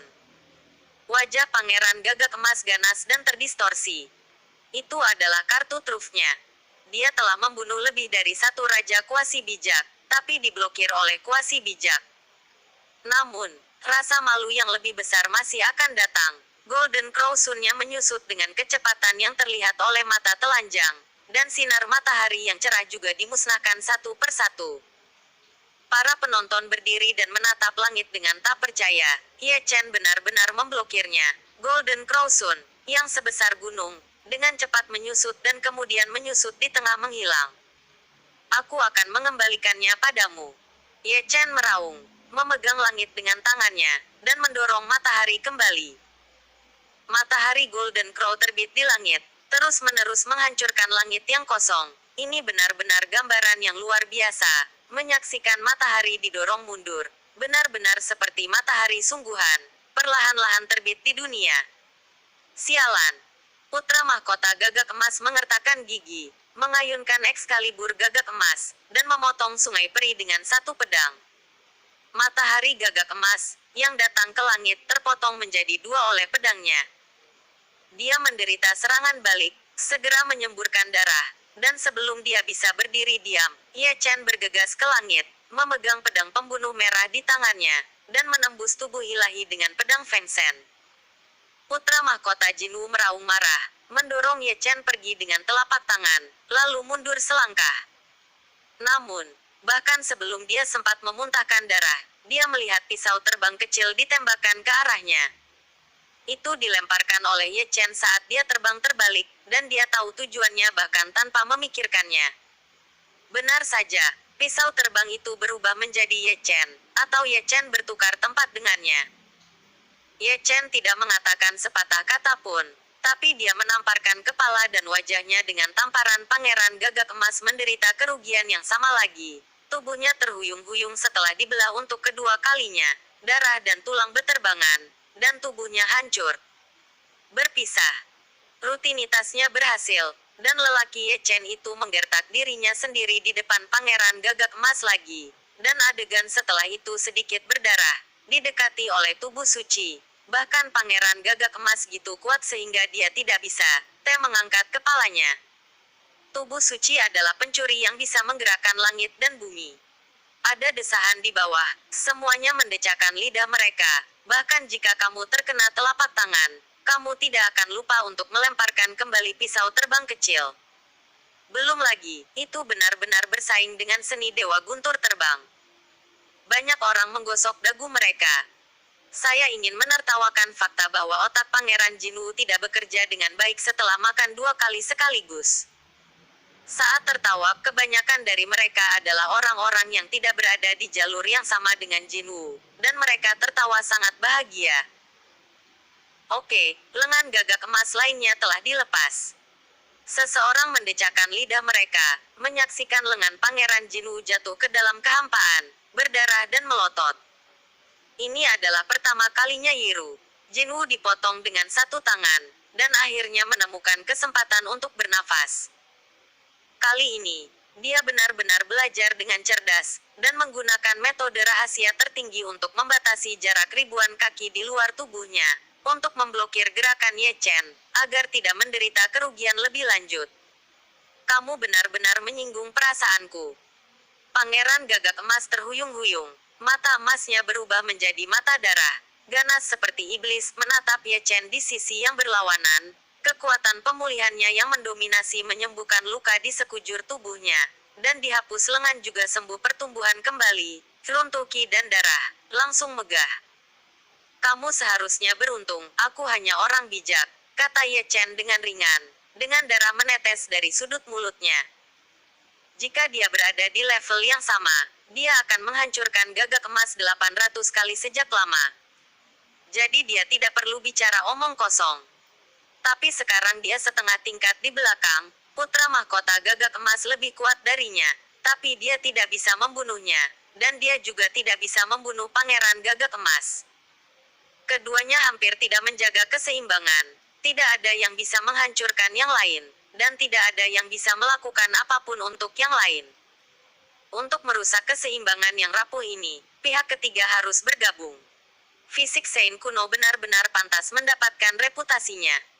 Wajah Pangeran Gagak Emas ganas dan terdistorsi. Itu adalah kartu trufnya. Dia telah membunuh lebih dari satu raja kuasi bijak, tapi diblokir oleh kuasi bijak. Namun, rasa malu yang lebih besar masih akan datang. Golden Crow Sun-nya menyusut dengan kecepatan yang terlihat oleh mata telanjang, dan sinar matahari yang cerah juga dimusnahkan satu persatu. Para penonton berdiri dan menatap langit dengan tak percaya. Ye Chen benar-benar memblokirnya. Golden Crow Sun, yang sebesar gunung, dengan cepat menyusut dan kemudian menyusut di tengah menghilang. Aku akan mengembalikannya padamu. Ye Chen meraung, memegang langit dengan tangannya, dan mendorong matahari kembali. Matahari Golden Crow terbit di langit, terus-menerus menghancurkan langit yang kosong. Ini benar-benar gambaran yang luar biasa. Menyaksikan matahari didorong mundur, benar-benar seperti matahari sungguhan, perlahan-lahan terbit di dunia. Sialan. Putra mahkota Gagak Emas mengertakkan gigi, mengayunkan Excalibur Gagak Emas, dan memotong sungai peri dengan satu pedang. Matahari Gagak Emas, yang datang ke langit terpotong menjadi dua oleh pedangnya. Dia menderita serangan balik, segera menyemburkan darah, dan sebelum dia bisa berdiri diam, Ye Chen bergegas ke langit, memegang pedang pembunuh merah di tangannya, dan menembus tubuh ilahi dengan pedang Feng Shen. Putra mahkota Jinwu meraung marah, mendorong Ye Chen pergi dengan telapak tangan, lalu mundur selangkah. Namun, bahkan sebelum dia sempat memuntahkan darah, dia melihat pisau terbang kecil ditembakkan ke arahnya. Itu dilemparkan oleh Ye Chen saat dia terbang terbalik, dan dia tahu tujuannya bahkan tanpa memikirkannya. Benar saja, pisau terbang itu berubah menjadi Ye Chen, atau Ye Chen bertukar tempat dengannya. Ye Chen tidak mengatakan sepatah kata pun, tapi dia menamparkan kepala dan wajahnya dengan tamparan. Pangeran Gagak Emas menderita kerugian yang sama lagi. Tubuhnya terhuyung-huyung setelah dibelah untuk kedua kalinya, darah dan tulang beterbangan, dan tubuhnya hancur. Berpisah. Rutinitasnya berhasil, dan lelaki Ye Chen itu menggertak dirinya sendiri di depan Pangeran Gagak Emas lagi, dan adegan setelah itu sedikit berdarah, didekati oleh tubuh suci. Bahkan Pangeran Gagak Emas gitu kuat sehingga dia tidak bisa mengangkat kepalanya. Tubuh suci adalah pencuri yang bisa menggerakkan langit dan bumi. Ada desahan di bawah, semuanya mendecakkan lidah mereka. Bahkan jika kamu terkena telapak tangan, kamu tidak akan lupa untuk melemparkan kembali pisau terbang kecil. Belum lagi, itu benar-benar bersaing dengan seni Dewa Guntur terbang. Banyak orang menggosok dagu mereka. Saya ingin menertawakan fakta bahwa otak Pangeran Jinwoo tidak bekerja dengan baik setelah makan 2 kali sekaligus. Saat tertawa, kebanyakan dari mereka adalah orang-orang yang tidak berada di jalur yang sama dengan Jinwoo, dan mereka tertawa sangat bahagia. Oke, lengan gagak emas lainnya telah dilepas. Seseorang mendecakkan lidah mereka, menyaksikan lengan Pangeran Jinwoo jatuh ke dalam kehampaan, berdarah dan melotot. Ini adalah pertama kalinya Jinwoo dipotong dengan satu tangan, dan akhirnya menemukan kesempatan untuk bernafas. Kali ini, dia benar-benar belajar dengan cerdas, dan menggunakan metode rahasia tertinggi untuk membatasi jarak ribuan kaki di luar tubuhnya, untuk memblokir gerakan Ye Chen, agar tidak menderita kerugian lebih lanjut. Kamu benar-benar menyinggung perasaanku. Pangeran gagak emas terhuyung-huyung, mata emasnya berubah menjadi mata darah, ganas seperti iblis menatap Ye Chen di sisi yang berlawanan. Kekuatan pemulihannya yang mendominasi menyembuhkan luka di sekujur tubuhnya, dan dihapus lengan juga sembuh pertumbuhan kembali, runtuh ki dan darah, langsung megah. Kamu seharusnya beruntung, aku hanya orang bijak, kata Ye Chen dengan ringan, dengan darah menetes dari sudut mulutnya. Jika dia berada di level yang sama, dia akan menghancurkan gagak emas 800 kali sejak lama. Jadi dia tidak perlu bicara omong kosong. Tapi sekarang dia setengah tingkat di belakang, putra mahkota gagak emas lebih kuat darinya, tapi dia tidak bisa membunuhnya, dan dia juga tidak bisa membunuh pangeran gagak emas. Keduanya hampir tidak menjaga keseimbangan, tidak ada yang bisa menghancurkan yang lain, dan tidak ada yang bisa melakukan apapun untuk yang lain. Untuk merusak keseimbangan yang rapuh ini, pihak ketiga harus bergabung. Fisik Sein kuno benar-benar pantas mendapatkan reputasinya.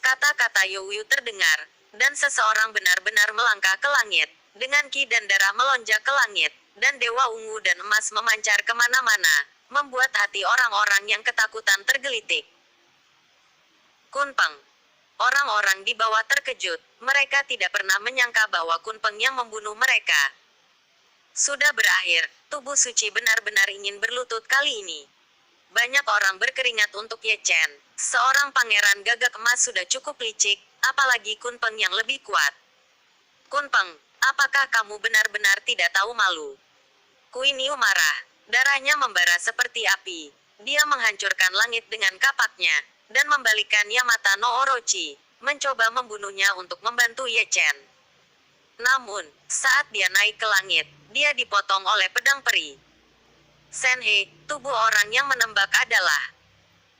Kata-kata Youyu terdengar, dan seseorang benar-benar melangkah ke langit, dengan ki dan darah melonjak ke langit, dan dewa ungu dan emas memancar kemana-mana, membuat hati orang-orang yang ketakutan tergelitik. Kunpeng. Orang-orang di bawah terkejut, mereka tidak pernah menyangka bahwa Kunpeng yang membunuh mereka. Sudah berakhir, tubuh suci benar-benar ingin berlutut kali ini. Banyak orang berkeringat untuk Ye Chen. Seorang pangeran gagak emas sudah cukup licik, apalagi Kunpeng yang lebih kuat. Kunpeng, apakah kamu benar-benar tidak tahu malu? Kui Niu marah. Darahnya membara seperti api. Dia menghancurkan langit dengan kapaknya, dan membalikkan Yamata no Orochi, mencoba membunuhnya untuk membantu Ye Chen. Namun, saat dia naik ke langit, dia dipotong oleh pedang peri. Senhe, tubuh orang yang menembak adalah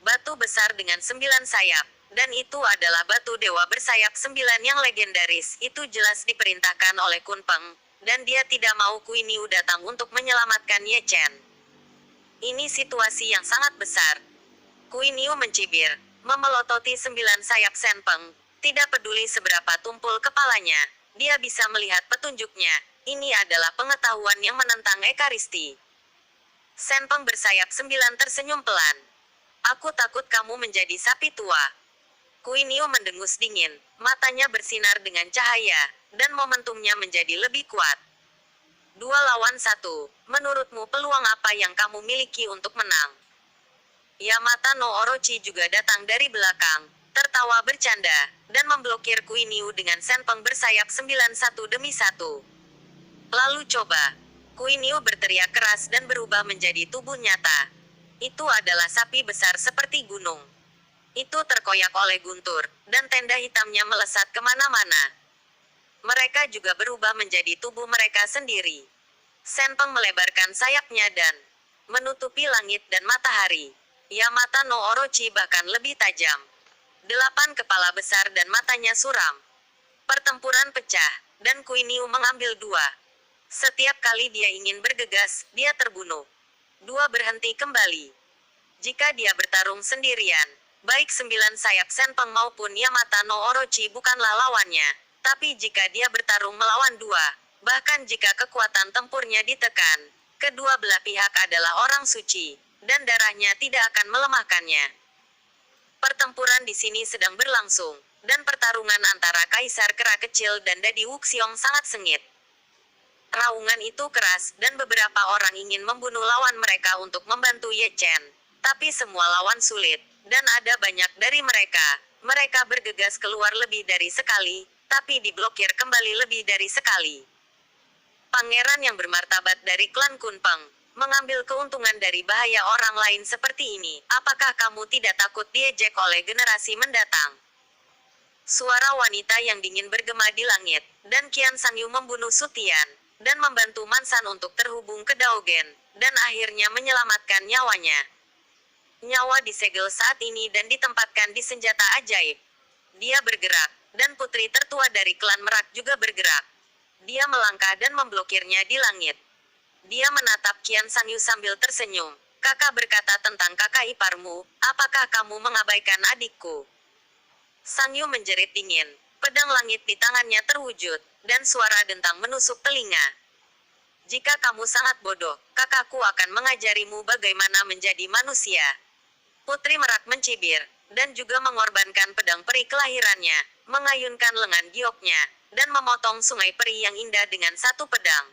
batu besar dengan 9 sayap, dan itu adalah batu dewa bersayap 9 yang legendaris. Itu jelas diperintahkan oleh Kunpeng, dan dia tidak mau Kui Niu datang untuk menyelamatkan Ye Chen. Ini situasi yang sangat besar. Kui Niu mencibir, memelototi 9 sayap Senpeng, tidak peduli seberapa tumpul kepalanya, dia bisa melihat petunjuknya. Ini adalah pengetahuan yang menentang Ekaristi. Senpeng bersayap 9 tersenyum pelan. Aku takut kamu menjadi sapi tua. Kui Niu mendengus dingin, matanya bersinar dengan cahaya, dan momentumnya menjadi lebih kuat. 2 lawan 1, menurutmu peluang apa yang kamu miliki untuk menang? Yamata no Orochi juga datang dari belakang, tertawa bercanda, dan memblokir Kui Niu dengan Senpeng bersayap 9 satu demi satu. Lalu coba. Kui Niu berteriak keras dan berubah menjadi tubuh nyata. Itu adalah sapi besar seperti gunung. Itu terkoyak oleh guntur, dan tenda hitamnya melesat kemana-mana. Mereka juga berubah menjadi tubuh mereka sendiri. Senpeng melebarkan sayapnya dan menutupi langit dan matahari. Yamata no Orochi bahkan lebih tajam. 8 kepala besar dan matanya suram. Pertempuran pecah, dan Kui Niu mengambil 2. Setiap kali dia ingin bergegas, dia terbunuh. 2 berhenti kembali. Jika dia bertarung sendirian, baik 9 sayap Senpeng maupun Yamata no Orochi bukanlah lawannya. Tapi jika dia bertarung melawan 2, bahkan jika kekuatan tempurnya ditekan, kedua belah pihak adalah orang suci, dan darahnya tidak akan melemahkannya. Pertempuran di sini sedang berlangsung, dan pertarungan antara Kaisar Kera Kecil dan Dadi Wuxiong sangat sengit. Raungan itu keras, dan beberapa orang ingin membunuh lawan mereka untuk membantu Ye Chen. Tapi semua lawan sulit, dan ada banyak dari mereka. Mereka bergegas keluar lebih dari sekali, tapi diblokir kembali lebih dari sekali. Pangeran yang bermartabat dari klan Kunpeng, mengambil keuntungan dari bahaya orang lain seperti ini. Apakah kamu tidak takut diejek oleh generasi mendatang? Suara wanita yang dingin bergema di langit, dan Qian Sangyu membunuh Sutian, dan membantu Mansan untuk terhubung ke Daogen, dan akhirnya menyelamatkan nyawanya. Nyawa disegel saat ini dan ditempatkan di senjata ajaib. Dia bergerak, dan putri tertua dari klan Merak juga bergerak. Dia melangkah dan memblokirnya di langit. Dia menatap Qian Sangyu sambil tersenyum. Kakak berkata tentang kakak iparmu, apakah kamu mengabaikan adikku? Sangyu menjerit dingin. Pedang langit di tangannya terwujud, dan suara dentang menusuk telinga. Jika kamu sangat bodoh, kakakku akan mengajarimu bagaimana menjadi manusia. Putri Merak mencibir, dan juga mengorbankan pedang peri kelahirannya, mengayunkan lengan gioknya, dan memotong sungai peri yang indah dengan satu pedang.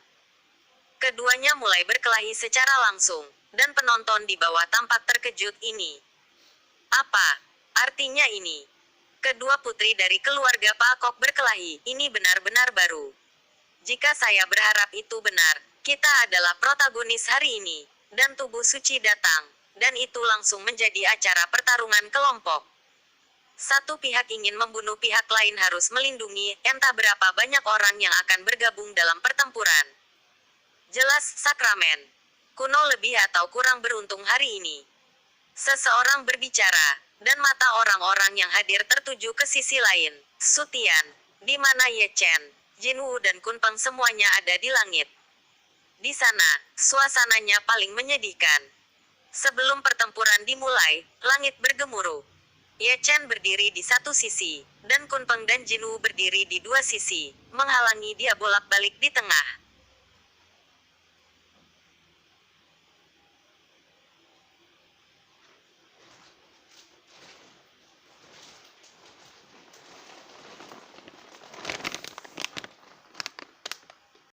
Keduanya mulai berkelahi secara langsung, dan penonton di bawah tampak terkejut ini. Apa artinya ini? Kedua putri dari keluarga Pak Kok berkelahi, ini benar-benar baru. Jika saya berharap itu benar, kita adalah protagonis hari ini, dan tubuh suci datang, dan itu langsung menjadi acara pertarungan kelompok. Satu pihak ingin membunuh pihak lain harus melindungi, entah berapa banyak orang yang akan bergabung dalam pertempuran. Jelas, sakramen. Kuno lebih atau kurang beruntung hari ini. Seseorang berbicara, dan mata orang-orang yang hadir tertuju ke sisi lain. Sutian, di mana Ye Chen, Jinwu dan Kunpeng semuanya ada di langit. Di sana, suasananya paling menyedihkan. Sebelum pertempuran dimulai, langit bergemuruh. Ye Chen berdiri di satu sisi, dan Kunpeng dan Jinwu berdiri di dua sisi, menghalangi dia bolak-balik di tengah.